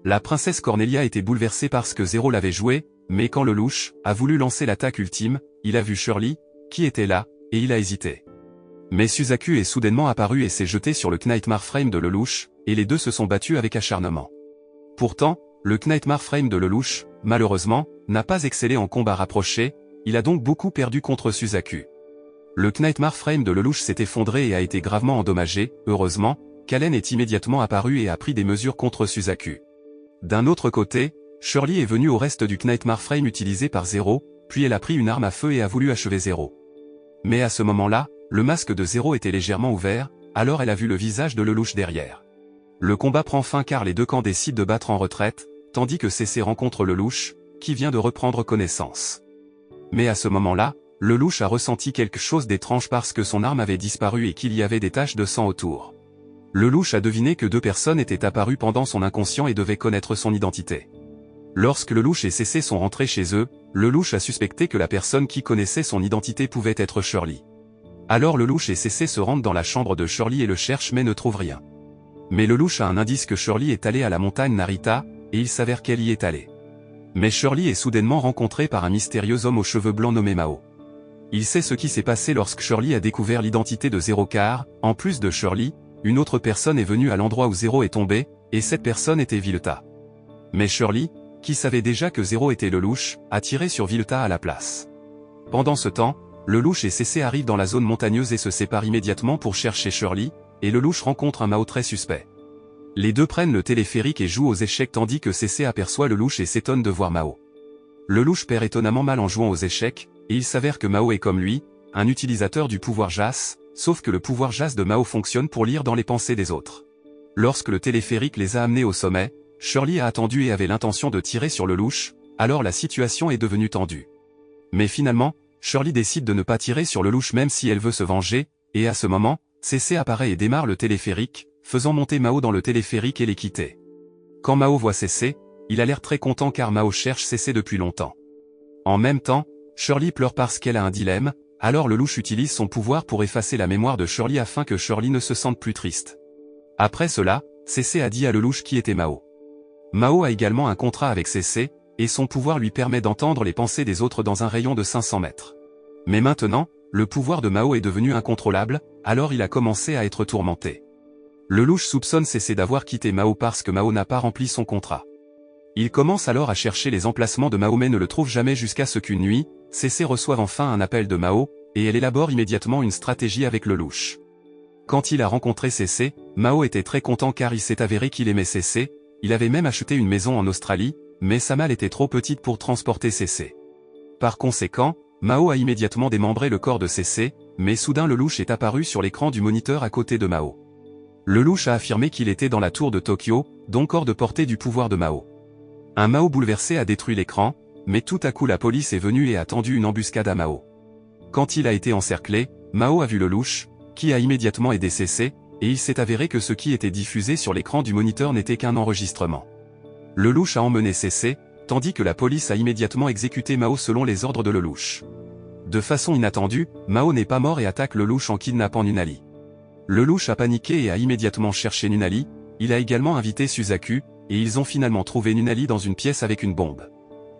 La princesse Cornelia était bouleversée parce que Zero l'avait joué, mais quand Lelouch a voulu lancer l'attaque ultime, il a vu Shirley, qui était là, et il a hésité. Mais Suzaku est soudainement apparu et s'est jeté sur le Knightmare Frame de Lelouch, et les deux se sont battus avec acharnement. Pourtant, le Knightmare Frame de Lelouch, malheureusement, n'a pas excellé en combat rapproché, il a donc beaucoup perdu contre Suzaku. Le Knightmare Frame de Lelouch s'est effondré et a été gravement endommagé, heureusement, Kallen est immédiatement apparu et a pris des mesures contre Suzaku. D'un autre côté, Shirley est venue au reste du Knightmare Frame utilisé par Zero, puis elle a pris une arme à feu et a voulu achever Zero. Mais à ce moment-là, le masque de Zero était légèrement ouvert, alors elle a vu le visage de Lelouch derrière. Le combat prend fin car les deux camps décident de battre en retraite, tandis que CC rencontre Lelouch, qui vient de reprendre connaissance. Mais à ce moment-là, Lelouch a ressenti quelque chose d'étrange parce que son arme avait disparu et qu'il y avait des taches de sang autour. Lelouch a deviné que deux personnes étaient apparues pendant son inconscient et devaient connaître son identité. Lorsque Lelouch et CC sont rentrés chez eux, Lelouch a suspecté que la personne qui connaissait son identité pouvait être Shirley. Alors Lelouch et CC se rendent dans la chambre de Shirley et le cherchent mais ne trouvent rien. Mais Lelouch a un indice que Shirley est allée à la montagne Narita, et il s'avère qu'elle y est allée. Mais Shirley est soudainement rencontrée par un mystérieux homme aux cheveux blancs nommé Mao. Il sait ce qui s'est passé lorsque Shirley a découvert l'identité de Zero car, en plus de Shirley, une autre personne est venue à l'endroit où Zero est tombé, et cette personne était Violetta. Mais Shirley, qui savait déjà que Zero était Lelouch, a tiré sur Violetta à la place. Pendant ce temps, Lelouch et CC arrivent dans la zone montagneuse et se séparent immédiatement pour chercher Shirley, et Lelouch rencontre un Mao très suspect. Les deux prennent le téléphérique et jouent aux échecs tandis que CC aperçoit Lelouch et s'étonne de voir Mao. Lelouch perd étonnamment mal en jouant aux échecs, et il s'avère que Mao est comme lui, un utilisateur du pouvoir Jas, sauf que le pouvoir Jas de Mao fonctionne pour lire dans les pensées des autres. Lorsque le téléphérique les a amenés au sommet, Shirley a attendu et avait l'intention de tirer sur Lelouch, alors la situation est devenue tendue. Mais finalement, Shirley décide de ne pas tirer sur Lelouch même si elle veut se venger, et à ce moment, CC apparaît et démarre le téléphérique, faisant monter Mao dans le téléphérique et les quitter. Quand Mao voit CC, il a l'air très content car Mao cherche CC depuis longtemps. En même temps, Shirley pleure parce qu'elle a un dilemme, alors Lelouch utilise son pouvoir pour effacer la mémoire de Shirley afin que Shirley ne se sente plus triste. Après cela, CC a dit à Lelouch qui était Mao. Mao a également un contrat avec CC, et son pouvoir lui permet d'entendre les pensées des autres dans un rayon de 500 mètres. Mais maintenant, le pouvoir de Mao est devenu incontrôlable, alors il a commencé à être tourmenté. Lelouch soupçonne CC d'avoir quitté Mao parce que Mao n'a pas rempli son contrat. Il commence alors à chercher les emplacements de Mao mais ne le trouve jamais jusqu'à ce qu'une nuit, CC reçoive enfin un appel de Mao, et elle élabore immédiatement une stratégie avec Lelouch. Quand il a rencontré CC, Mao était très content car il s'est avéré qu'il aimait CC, il avait même acheté une maison en Australie, mais sa malle était trop petite pour transporter CC. Par conséquent, Mao a immédiatement démembré le corps de CC, mais soudain Lelouch est apparu sur l'écran du moniteur à côté de Mao. Lelouch a affirmé qu'il était dans la tour de Tokyo, donc hors de portée du pouvoir de Mao. Un Mao bouleversé a détruit l'écran, mais tout à coup la police est venue et a tendu une embuscade à Mao. Quand il a été encerclé, Mao a vu Lelouch, qui a immédiatement aidé CC, et il s'est avéré que ce qui était diffusé sur l'écran du moniteur n'était qu'un enregistrement. Lelouch a emmené CC, tandis que la police a immédiatement exécuté Mao selon les ordres de Lelouch. De façon inattendue, Mao n'est pas mort et attaque Lelouch en kidnappant Nunali. Lelouch a paniqué et a immédiatement cherché Nunali, il a également invité Suzaku, et ils ont finalement trouvé Nunali dans une pièce avec une bombe.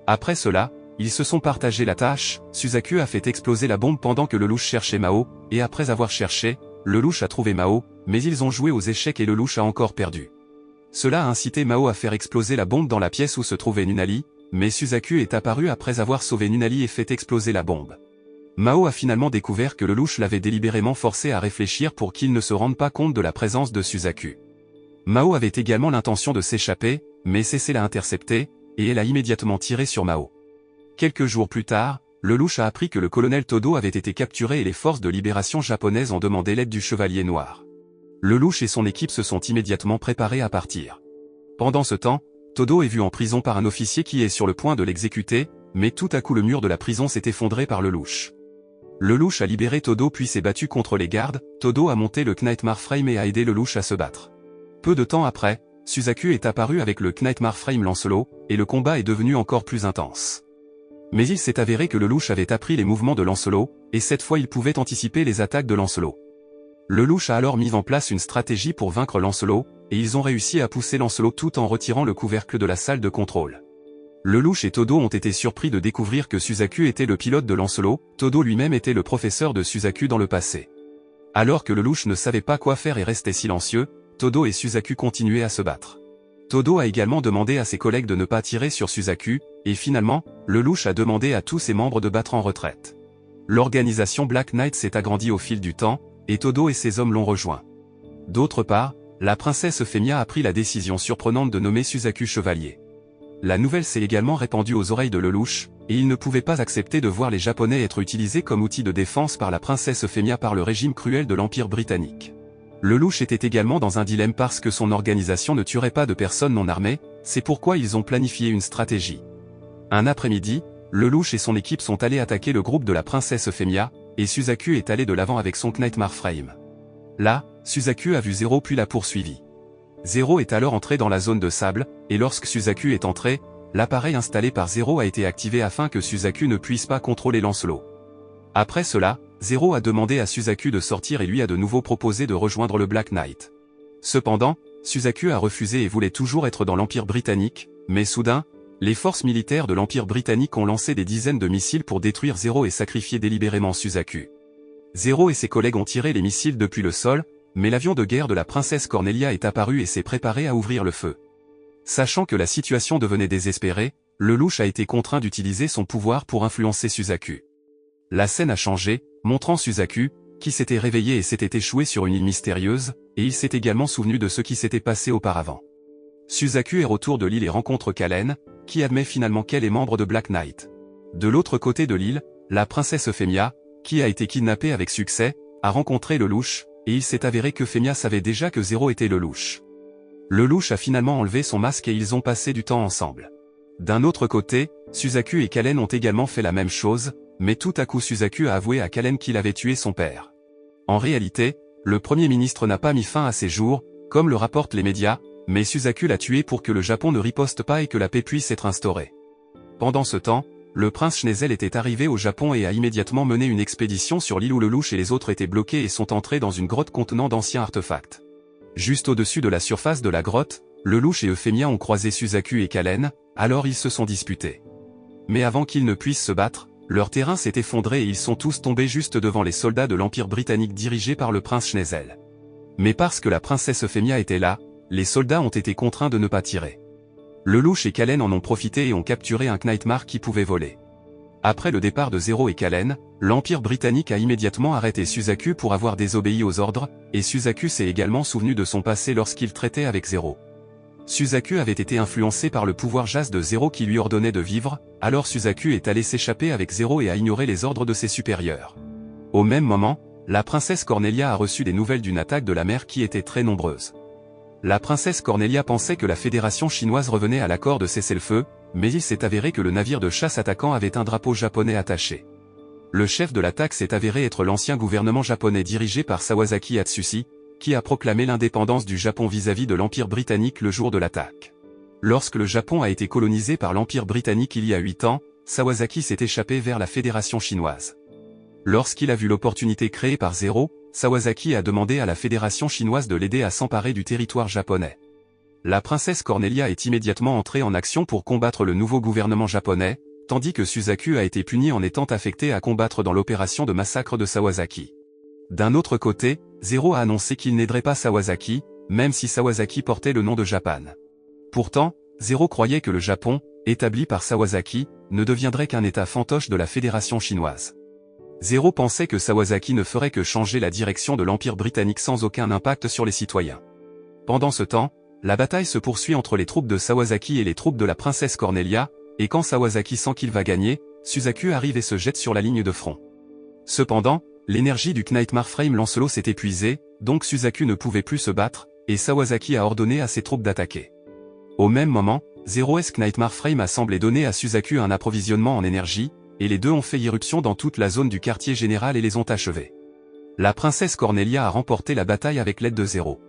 Après cela, ils se sont partagé la tâche, Suzaku a fait exploser la bombe pendant que Lelouch cherchait Mao, et après avoir cherché, Lelouch a trouvé Mao, mais ils ont joué aux échecs et Lelouch a encore perdu. Cela a incité Mao à faire exploser la bombe dans la pièce où se trouvait Nunali, mais Suzaku est apparu après avoir sauvé Nunali et fait exploser la bombe. Mao a finalement découvert que Lelouch l'avait délibérément forcé à réfléchir pour qu'il ne se rende pas compte de la présence de Suzaku. Mao avait également l'intention de s'échapper, mais CC l'a intercepté, et elle a immédiatement tiré sur Mao. Quelques jours plus tard, Lelouch a appris que le colonel Todo avait été capturé et les forces de libération japonaises ont demandé l'aide du Chevalier Noir. Lelouch et son équipe se sont immédiatement préparés à partir. Pendant ce temps, Todo est vu en prison par un officier qui est sur le point de l'exécuter, mais tout à coup le mur de la prison s'est effondré par Lelouch. Lelouch a libéré Todo puis s'est battu contre les gardes, Todo a monté le Knightmare Frame et a aidé Lelouch à se battre. Peu de temps après, Suzaku est apparu avec le Knightmare Frame Lancelot, et le combat est devenu encore plus intense. Mais il s'est avéré que Lelouch avait appris les mouvements de Lancelot, et cette fois il pouvait anticiper les attaques de Lancelot. Lelouch a alors mis en place une stratégie pour vaincre Lancelot, et ils ont réussi à pousser Lancelot tout en retirant le couvercle de la salle de contrôle. Lelouch et Todo ont été surpris de découvrir que Suzaku était le pilote de Lancelot, Todo lui-même était le professeur de Suzaku dans le passé. Alors que Lelouch ne savait pas quoi faire et restait silencieux, Todo et Suzaku continuaient à se battre. Todo a également demandé à ses collègues de ne pas tirer sur Suzaku, et finalement, Lelouch a demandé à tous ses membres de battre en retraite. L'organisation Black Knight s'est agrandie au fil du temps, et Todo et ses hommes l'ont rejoint. D'autre part, la princesse Euphemia a pris la décision surprenante de nommer Suzaku chevalier. La nouvelle s'est également répandue aux oreilles de Lelouch, et il ne pouvait pas accepter de voir les Japonais être utilisés comme outil de défense par la princesse Euphemia par le régime cruel de l'Empire britannique. Lelouch était également dans un dilemme parce que son organisation ne tuerait pas de personnes non armées, c'est pourquoi ils ont planifié une stratégie. Un après-midi, Lelouch et son équipe sont allés attaquer le groupe de la princesse Euphemia, et Suzaku est allé de l'avant avec son Knightmare Frame. Là, Suzaku a vu Zero puis l'a poursuivi. Zero est alors entré dans la zone de sable, et lorsque Suzaku est entré, l'appareil installé par Zero a été activé afin que Suzaku ne puisse pas contrôler Lancelot. Après cela, Zero a demandé à Suzaku de sortir et lui a de nouveau proposé de rejoindre le Black Knight. Cependant, Suzaku a refusé et voulait toujours être dans l'Empire britannique, mais soudain, Les forces militaires de l'Empire britannique ont lancé des dizaines de missiles pour détruire Zéro et sacrifier délibérément Suzaku. Zéro et ses collègues ont tiré les missiles depuis le sol, mais l'avion de guerre de la princesse Cornelia est apparu et s'est préparé à ouvrir le feu. Sachant que la situation devenait désespérée, le louche a été contraint d'utiliser son pouvoir pour influencer Suzaku. La scène a changé, montrant Suzaku, qui s'était réveillé et s'était échoué sur une île mystérieuse, et il s'est également souvenu de ce qui s'était passé auparavant. Suzaku est retour de l'île et rencontre Kalen, qui admet finalement qu'elle est membre de Black Knight. De l'autre côté de l'île, la princesse Euphemia, qui a été kidnappée avec succès, a rencontré le louche, et il s'est avéré que Euphemia savait déjà que Zéro était le louche. Le louche a finalement enlevé son masque et ils ont passé du temps ensemble. D'un autre côté, Suzaku et Kalen ont également fait la même chose, mais tout à coup Suzaku a avoué à Kalen qu'il avait tué son père. En réalité, le Premier ministre n'a pas mis fin à ses jours, comme le rapportent les médias, mais Suzaku l'a tué pour que le Japon ne riposte pas et que la paix puisse être instaurée. Pendant ce temps, le prince Schnezel était arrivé au Japon et a immédiatement mené une expédition sur l'île où le louche et les autres étaient bloqués et sont entrés dans une grotte contenant d'anciens artefacts. Juste au-dessus de la surface de la grotte, le louche et Euphemia ont croisé Suzaku et Kalen, alors ils se sont disputés. Mais avant qu'ils ne puissent se battre, leur terrain s'est effondré et ils sont tous tombés juste devant les soldats de l'Empire britannique dirigés par le prince Schnezel. Mais parce que la princesse Euphemia était là, les soldats ont été contraints de ne pas tirer. Le louche et Kalen en ont profité et ont capturé un Knightmare qui pouvait voler. Après le départ de Zéro et Kalen, l'Empire britannique a immédiatement arrêté Suzaku pour avoir désobéi aux ordres, et Suzaku s'est également souvenu de son passé lorsqu'il traitait avec Zéro. Suzaku avait été influencé par le pouvoir Jas de Zéro qui lui ordonnait de vivre, alors Suzaku est allé s'échapper avec Zéro et a ignoré les ordres de ses supérieurs. Au même moment, la princesse Cornelia a reçu des nouvelles d'une attaque de la mer qui était très nombreuse. La princesse Cornelia pensait que la fédération chinoise revenait à l'accord de cessez-le-feu, mais il s'est avéré que le navire de chasse attaquant avait un drapeau japonais attaché. Le chef de l'attaque s'est avéré être l'ancien gouvernement japonais dirigé par Sawasaki Atsushi, qui a proclamé l'indépendance du Japon vis-à-vis de l'Empire britannique le jour de l'attaque. Lorsque le Japon a été colonisé par l'Empire britannique il y a 8 ans, Sawasaki s'est échappé vers la fédération chinoise. Lorsqu'il a vu l'opportunité créée par Zéro, Sawasaki a demandé à la fédération chinoise de l'aider à s'emparer du territoire japonais. La princesse Cornelia est immédiatement entrée en action pour combattre le nouveau gouvernement japonais, tandis que Suzaku a été puni en étant affecté à combattre dans l'opération de massacre de Sawasaki. D'un autre côté, Zéro a annoncé qu'il n'aiderait pas Sawasaki, même si Sawasaki portait le nom de Japan. Pourtant, Zéro croyait que le Japon, établi par Sawasaki, ne deviendrait qu'un état fantoche de la fédération chinoise. Zéro pensait que Sawasaki ne ferait que changer la direction de l'Empire britannique sans aucun impact sur les citoyens. Pendant ce temps, la bataille se poursuit entre les troupes de Sawasaki et les troupes de la princesse Cornelia, et quand Sawasaki sent qu'il va gagner, Suzaku arrive et se jette sur la ligne de front. Cependant, l'énergie du Knightmare Frame Lancelot s'est épuisée, donc Suzaku ne pouvait plus se battre, et Sawasaki a ordonné à ses troupes d'attaquer. Au même moment, Zero-S Knightmare Frame a semblé donner à Suzaku un approvisionnement en énergie, et les deux ont fait irruption dans toute la zone du quartier général et les ont achevés. La princesse Cornelia a remporté la bataille avec l'aide de Zéro.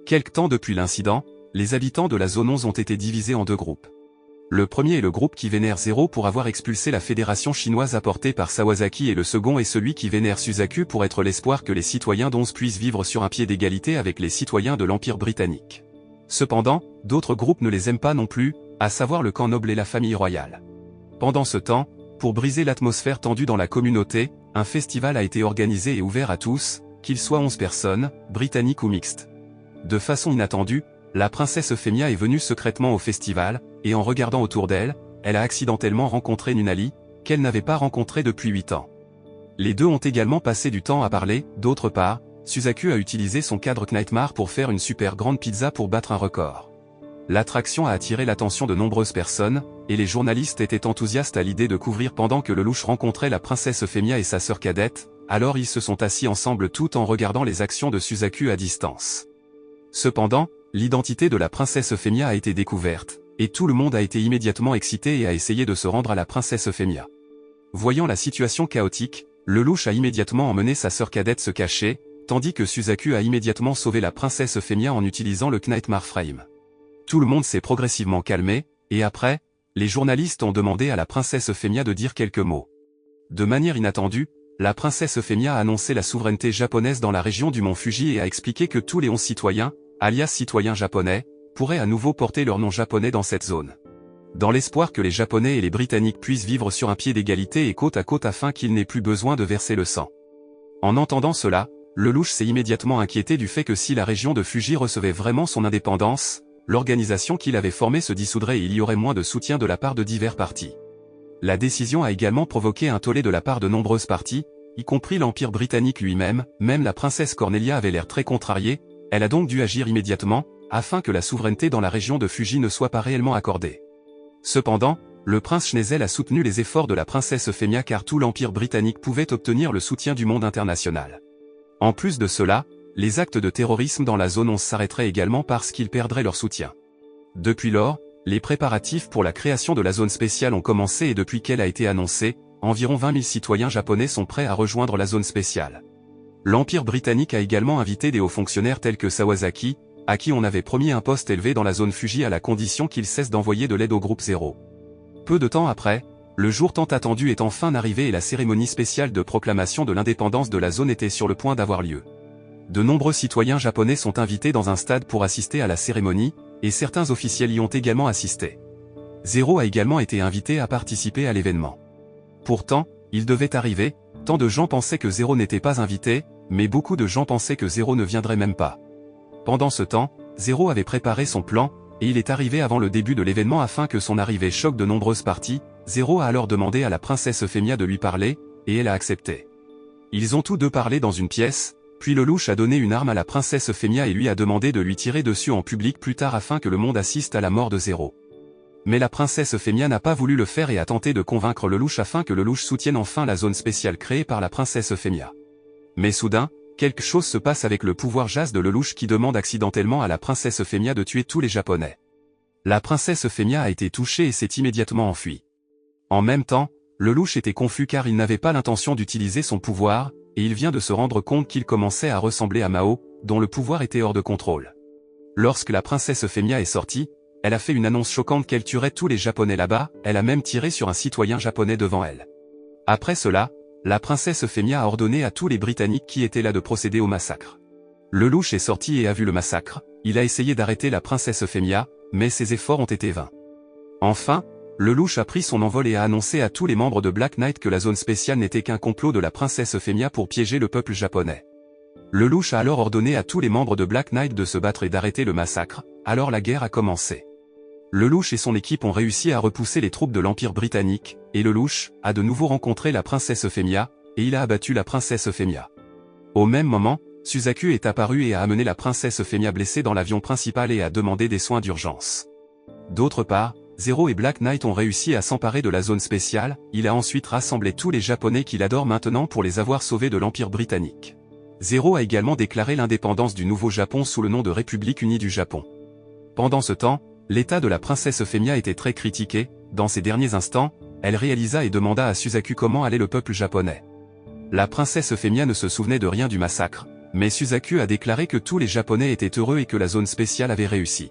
Quelque temps depuis l'incident, les habitants de la zone 11 ont été divisés en deux groupes. Le premier est le groupe qui vénère Zéro pour avoir expulsé la fédération chinoise apportée par Sawasaki et le second est celui qui vénère Suzaku pour être l'espoir que les citoyens d'11 puissent vivre sur un pied d'égalité avec les citoyens de l'Empire britannique. Cependant, d'autres groupes ne les aiment pas non plus, à savoir le camp noble et la famille royale. Pendant ce temps, pour briser l'atmosphère tendue dans la communauté, un festival a été organisé et ouvert à tous, qu'ils soient 11 personnes, britanniques ou mixtes. De façon inattendue, la princesse Euphemia est venue secrètement au festival, et en regardant autour d'elle, elle a accidentellement rencontré Nunali, qu'elle n'avait pas rencontrée depuis 8 ans. Les deux ont également passé du temps à parler. D'autre part, Suzaku a utilisé son cadre Knightmare pour faire une super grande pizza pour battre un record. L'attraction a attiré l'attention de nombreuses personnes, et les journalistes étaient enthousiastes à l'idée de couvrir pendant que le louche rencontrait la princesse Euphemia et sa sœur cadette, alors ils se sont assis ensemble tout en regardant les actions de Suzaku à distance. Cependant, l'identité de la princesse Euphemia a été découverte, et tout le monde a été immédiatement excité et a essayé de se rendre à la princesse Euphemia. Voyant la situation chaotique, le louche a immédiatement emmené sa sœur cadette se cacher, tandis que Suzaku a immédiatement sauvé la princesse Euphemia en utilisant le Knightmare Frame. Tout le monde s'est progressivement calmé, et après, les journalistes ont demandé à la princesse Euphemia de dire quelques mots. De manière inattendue, la princesse Euphemia a annoncé la souveraineté japonaise dans la région du mont Fuji et a expliqué que tous les 11 citoyens, alias citoyens japonais, pourraient à nouveau porter leur nom japonais dans cette zone. dans l'espoir que les Japonais et les Britanniques puissent vivre sur un pied d'égalité et côte à côte afin qu'ils n'aient plus besoin de verser le sang. En entendant cela, Lelouch s'est immédiatement inquiété du fait que si la région de Fuji recevait vraiment son indépendance, l'organisation qu'il avait formée se dissoudrait et il y aurait moins de soutien de la part de divers partis. La décision a également provoqué un tollé de la part de nombreuses parties, y compris l'Empire britannique lui-même, même la princesse Cornelia avait l'air très contrariée, elle a donc dû agir immédiatement, afin que la souveraineté dans la région de Fuji ne soit pas réellement accordée. Cependant, le prince Schnezel a soutenu les efforts de la princesse Euphemia car tout l'Empire britannique pouvait obtenir le soutien du monde international. En plus de cela, les actes de terrorisme dans la zone 11 s'arrêteraient également parce qu'ils perdraient leur soutien. Depuis lors, les préparatifs pour la création de la zone spéciale ont commencé et depuis qu'elle a été annoncée, environ 20 000 citoyens japonais sont prêts à rejoindre la zone spéciale. L'Empire britannique a également invité des hauts fonctionnaires tels que Sawasaki, à qui on avait promis un poste élevé dans la zone Fuji à la condition qu'il cesse d'envoyer de l'aide au groupe 0. Peu de temps après, le jour tant attendu est enfin arrivé et la cérémonie spéciale de proclamation de l'indépendance de la zone était sur le point d'avoir lieu. De nombreux citoyens japonais sont invités dans un stade pour assister à la cérémonie, et certains officiels y ont également assisté. Zero a également été invité à participer à l'événement. Pourtant, il devait arriver, tant de gens pensaient que Zero n'était pas invité, mais beaucoup de gens pensaient que Zero ne viendrait même pas. Pendant ce temps, Zero avait préparé son plan, et il est arrivé avant le début de l'événement afin que son arrivée choque de nombreuses parties. Zero a alors demandé à la princesse Euphemia de lui parler, et elle a accepté. Ils ont tous deux parlé dans une pièce, puis Lelouch a donné une arme à la princesse Euphemia et lui a demandé de lui tirer dessus en public plus tard afin que le monde assiste à la mort de Zero. Mais la princesse Euphemia n'a pas voulu le faire et a tenté de convaincre Lelouch afin que Lelouch soutienne enfin la zone spéciale créée par la princesse Euphemia. Mais soudain, quelque chose se passe avec le pouvoir Jas de Lelouch qui demande accidentellement à la princesse Euphemia de tuer tous les Japonais. La princesse Euphemia a été touchée et s'est immédiatement enfuie. En même temps, Lelouch était confus car il n'avait pas l'intention d'utiliser son pouvoir, et il vient de se rendre compte qu'il commençait à ressembler à Mao, dont le pouvoir était hors de contrôle. Lorsque la princesse Euphemia est sortie, elle a fait une annonce choquante qu'elle tuerait tous les Japonais là-bas, elle a même tiré sur un citoyen japonais devant elle. Après cela, la princesse Euphemia a ordonné à tous les Britanniques qui étaient là de procéder au massacre. Lelouch est sorti et a vu le massacre, il a essayé d'arrêter la princesse Euphemia, mais ses efforts ont été vains. Enfin, Lelouch a pris son envol et a annoncé à tous les membres de Black Knight que la zone spéciale n'était qu'un complot de la princesse Euphemia pour piéger le peuple japonais. Lelouch a alors ordonné à tous les membres de Black Knight de se battre et d'arrêter le massacre, alors la guerre a commencé. Lelouch et son équipe ont réussi à repousser les troupes de l'Empire britannique, et Lelouch a de nouveau rencontré la princesse Euphemia, et il a abattu la princesse Euphemia. Au même moment, Suzaku est apparu et a amené la princesse Euphemia blessée dans l'avion principal et a demandé des soins d'urgence. D'autre part, Zero et Black Knight ont réussi à s'emparer de la zone spéciale, il a ensuite rassemblé tous les Japonais qu'il adore maintenant pour les avoir sauvés de l'Empire britannique. Zero a également déclaré l'indépendance du nouveau Japon sous le nom de République unie du Japon. Pendant ce temps, l'état de la princesse Euphemia était très critiqué, dans ses derniers instants, elle réalisa et demanda à Suzaku comment allait le peuple japonais. La princesse Euphemia ne se souvenait de rien du massacre, mais Suzaku a déclaré que tous les Japonais étaient heureux et que la zone spéciale avait réussi.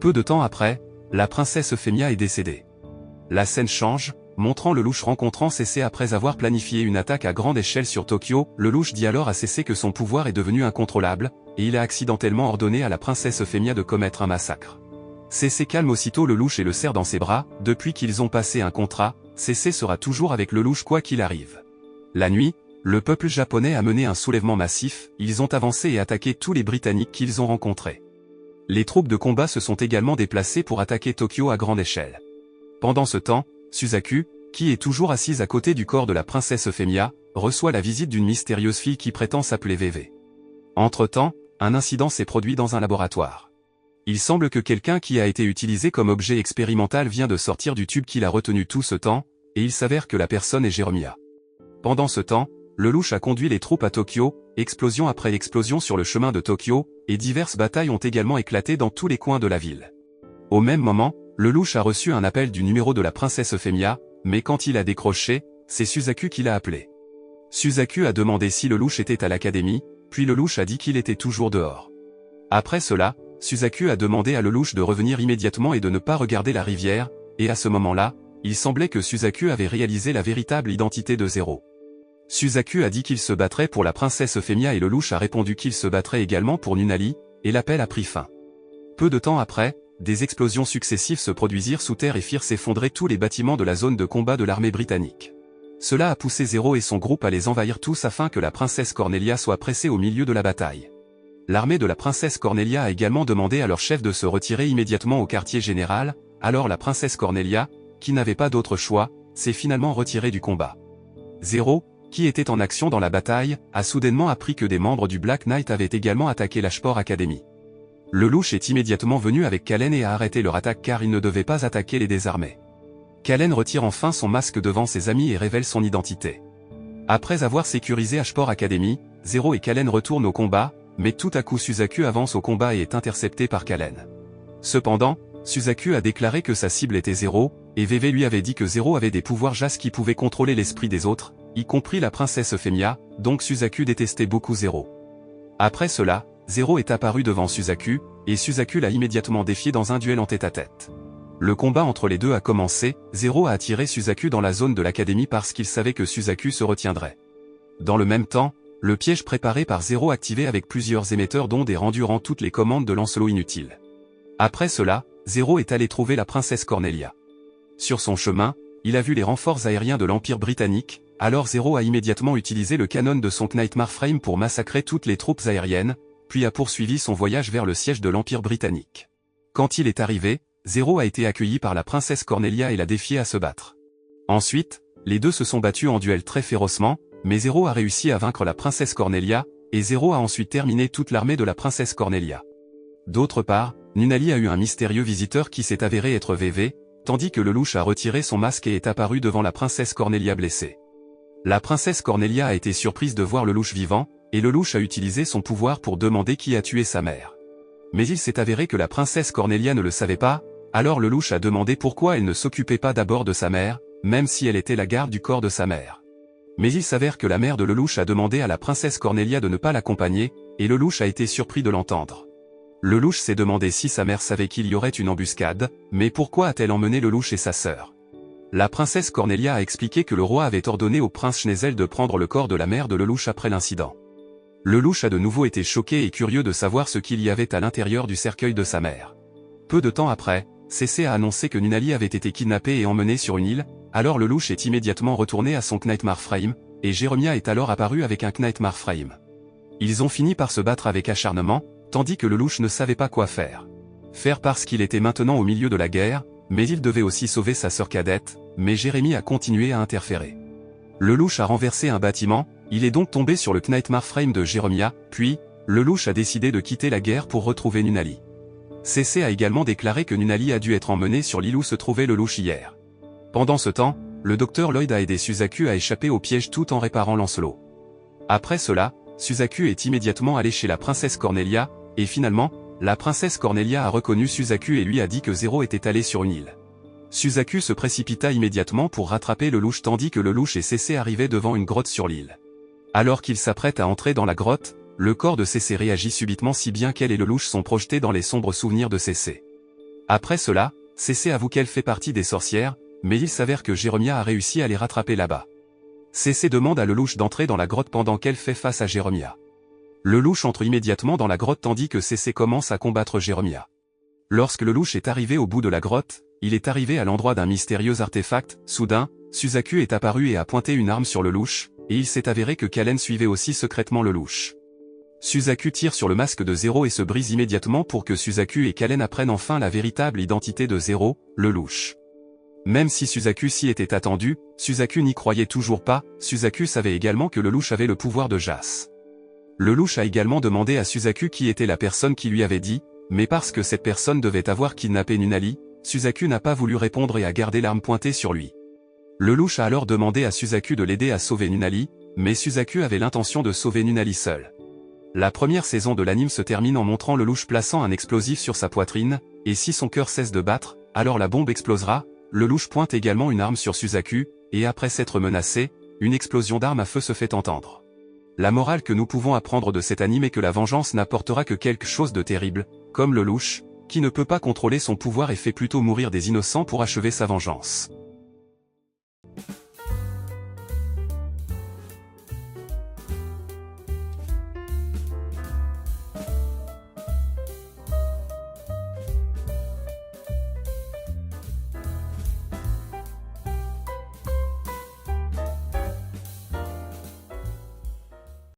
Peu de temps après, la princesse Euphemia est décédée. La scène change, montrant Lelouch rencontrant Cécé après avoir planifié une attaque à grande échelle sur Tokyo. Lelouch dit alors à Cécé que son pouvoir est devenu incontrôlable, et il a accidentellement ordonné à la princesse Euphemia de commettre un massacre. Cécé calme aussitôt Lelouch et le serre dans ses bras, depuis qu'ils ont passé un contrat, Cécé sera toujours avec Lelouch quoi qu'il arrive. La nuit, le peuple japonais a mené un soulèvement massif, ils ont avancé et attaqué tous les Britanniques qu'ils ont rencontrés. Les troupes de combat se sont également déplacées pour attaquer Tokyo à grande échelle. Pendant ce temps, Suzaku, qui est toujours assise à côté du corps de la princesse Euphemia, reçoit la visite d'une mystérieuse fille qui prétend s'appeler VV. Entre-temps, un incident s'est produit dans un laboratoire. Il semble que quelqu'un qui a été utilisé comme objet expérimental vient de sortir du tube qu'il a retenu tout ce temps, et il s'avère que la personne est Jérômia. Pendant ce temps, Lelouch a conduit les troupes à Tokyo, explosion après explosion sur le chemin de Tokyo, et diverses batailles ont également éclaté dans tous les coins de la ville. Au même moment, Lelouch a reçu un appel du numéro de la princesse Euphemia, mais quand il a décroché, c'est Suzaku qui l'a appelé. Suzaku a demandé si Lelouch était à l'académie, puis Lelouch a dit qu'il était toujours dehors. Après cela, Suzaku a demandé à Lelouch de revenir immédiatement et de ne pas regarder la rivière, et à ce moment-là, il semblait que Suzaku avait réalisé la véritable identité de Zero. Suzaku a dit qu'il se battrait pour la princesse Euphemia et Lelouch a répondu qu'il se battrait également pour Nunali, et l'appel a pris fin. Peu de temps après, des explosions successives se produisirent sous terre et firent s'effondrer tous les bâtiments de la zone de combat de l'armée britannique. Cela a poussé Zero et son groupe à les envahir tous afin que la princesse Cornelia soit pressée au milieu de la bataille. L'armée de la princesse Cornelia a également demandé à leur chef de se retirer immédiatement au quartier général, alors la princesse Cornelia, qui n'avait pas d'autre choix, s'est finalement retirée du combat. Zero, qui était en action dans la bataille, a soudainement appris que des membres du Black Knight avaient également attaqué l'Ashport Academy. Le louche est immédiatement venu avec Kalen et a arrêté leur attaque car il ne devait pas attaquer les désarmés. Kalen retire enfin son masque devant ses amis et révèle son identité. Après avoir sécurisé Ashport Academy, Zero et Kalen retournent au combat, mais tout à coup Suzaku avance au combat et est intercepté par Kalen. Cependant, Suzaku a déclaré que sa cible était Zero, et VV lui avait dit que Zero avait des pouvoirs Jas qui pouvaient contrôler l'esprit des autres, y compris la princesse Euphemia, donc Suzaku détestait beaucoup Zero. Après cela, Zero est apparu devant Suzaku, et Suzaku l'a immédiatement défié dans un duel en tête-à-tête. Le combat entre les deux a commencé, Zero a attiré Suzaku dans la zone de l'académie parce qu'il savait que Suzaku se retiendrait. Dans le même temps, le piège préparé par Zero activé avec plusieurs émetteurs d'ondes et rendu rend toutes les commandes de Lancelot inutiles. Après cela, Zero est allé trouver la princesse Cornelia. Sur son chemin, il a vu les renforts aériens de l'Empire britannique, alors Zero a immédiatement utilisé le canon de son Knightmare Frame pour massacrer toutes les troupes aériennes, puis a poursuivi son voyage vers le siège de l'Empire britannique. Quand il est arrivé, Zero a été accueilli par la princesse Cornelia et l'a défié à se battre. Ensuite, les deux se sont battus en duel très férocement, mais Zero a réussi à vaincre la princesse Cornelia, et Zero a ensuite terminé toute l'armée de la princesse Cornelia. D'autre part, Nunnally a eu un mystérieux visiteur qui s'est avéré être VV, tandis que le louche a retiré son masque et est apparu devant la princesse Cornelia blessée. La princesse Cornelia a été surprise de voir le louche vivant, et le louche a utilisé son pouvoir pour demander qui a tué sa mère. Mais il s'est avéré que la princesse Cornelia ne le savait pas, alors le louche a demandé pourquoi elle ne s'occupait pas d'abord de sa mère, même si elle était la garde du corps de sa mère. Mais il s'avère que la mère de Lelouch a demandé à la princesse Cornelia de ne pas l'accompagner, et Lelouch a été surpris de l'entendre. Lelouch s'est demandé si sa mère savait qu'il y aurait une embuscade, mais pourquoi a-t-elle emmené Lelouch et sa sœur? La princesse Cornelia a expliqué que le roi avait ordonné au prince Schnezel de prendre le corps de la mère de Lelouch après l'incident. Lelouch a de nouveau été choqué et curieux de savoir ce qu'il y avait à l'intérieur du cercueil de sa mère. Peu de temps après, CC a annoncé que Nunnally avait été kidnappée et emmenée sur une île, alors le louche est immédiatement retourné à son Knightmare Frame, et Jeremiah est alors apparu avec un Knightmare Frame. Ils ont fini par se battre avec acharnement, tandis que le louche ne savait pas quoi faire. Faire parce qu'il était maintenant au milieu de la guerre, mais il devait aussi sauver sa sœur cadette, mais Jérémie a continué à interférer. Le louche a renversé un bâtiment, il est donc tombé sur le Knightmare Frame de Jeremiah, puis, le louche a décidé de quitter la guerre pour retrouver Nunnally. CC a également déclaré que Nunnally a dû être emmené sur l'île où se trouvait le louche hier. Pendant ce temps, le docteur Lloyd a aidé Suzaku à échapper au piège tout en réparant Lancelot. Après cela, Suzaku est immédiatement allé chez la princesse Cornelia, et finalement, la princesse Cornelia a reconnu Suzaku et lui a dit que Zero était allé sur une île. Suzaku se précipita immédiatement pour rattraper le louche tandis que le louche et CC arrivaient devant une grotte sur l'île. Alors qu'il s'apprête à entrer dans la grotte, le corps de CC réagit subitement si bien qu'elle et le louche sont projetés dans les sombres souvenirs de CC. Après cela, CC avoue qu'elle fait partie des sorcières, mais il s'avère que Jeremiah a réussi à les rattraper là-bas. CC demande à Lelouch d'entrer dans la grotte pendant qu'elle fait face à Jeremiah. Lelouch entre immédiatement dans la grotte tandis que CC commence à combattre Jeremiah. Lorsque Lelouch est arrivé au bout de la grotte, il est arrivé à l'endroit d'un mystérieux artefact, soudain, Suzaku est apparu et a pointé une arme sur Lelouch, et il s'est avéré que Kalen suivait aussi secrètement Lelouch. Suzaku tire sur le masque de Zero et se brise immédiatement pour que Suzaku et Kalen apprennent enfin la véritable identité de Zero, Lelouch. Même si Suzaku s'y était attendu, Suzaku n'y croyait toujours pas, Suzaku savait également que Lelouch avait le pouvoir de Jas. Lelouch a également demandé à Suzaku qui était la personne qui lui avait dit, mais parce que cette personne devait avoir kidnappé Nunnally, Suzaku n'a pas voulu répondre et a gardé l'arme pointée sur lui. Lelouch a alors demandé à Suzaku de l'aider à sauver Nunnally, mais Suzaku avait l'intention de sauver Nunnally seul. La première saison de l'anime se termine en montrant Lelouch plaçant un explosif sur sa poitrine, et si son cœur cesse de battre, alors la bombe explosera. Lelouch pointe également une arme sur Suzaku, et après s'être menacé, une explosion d'armes à feu se fait entendre. La morale que nous pouvons apprendre de cet anime est que la vengeance n'apportera que quelque chose de terrible, comme Lelouch, qui ne peut pas contrôler son pouvoir et fait plutôt mourir des innocents pour achever sa vengeance.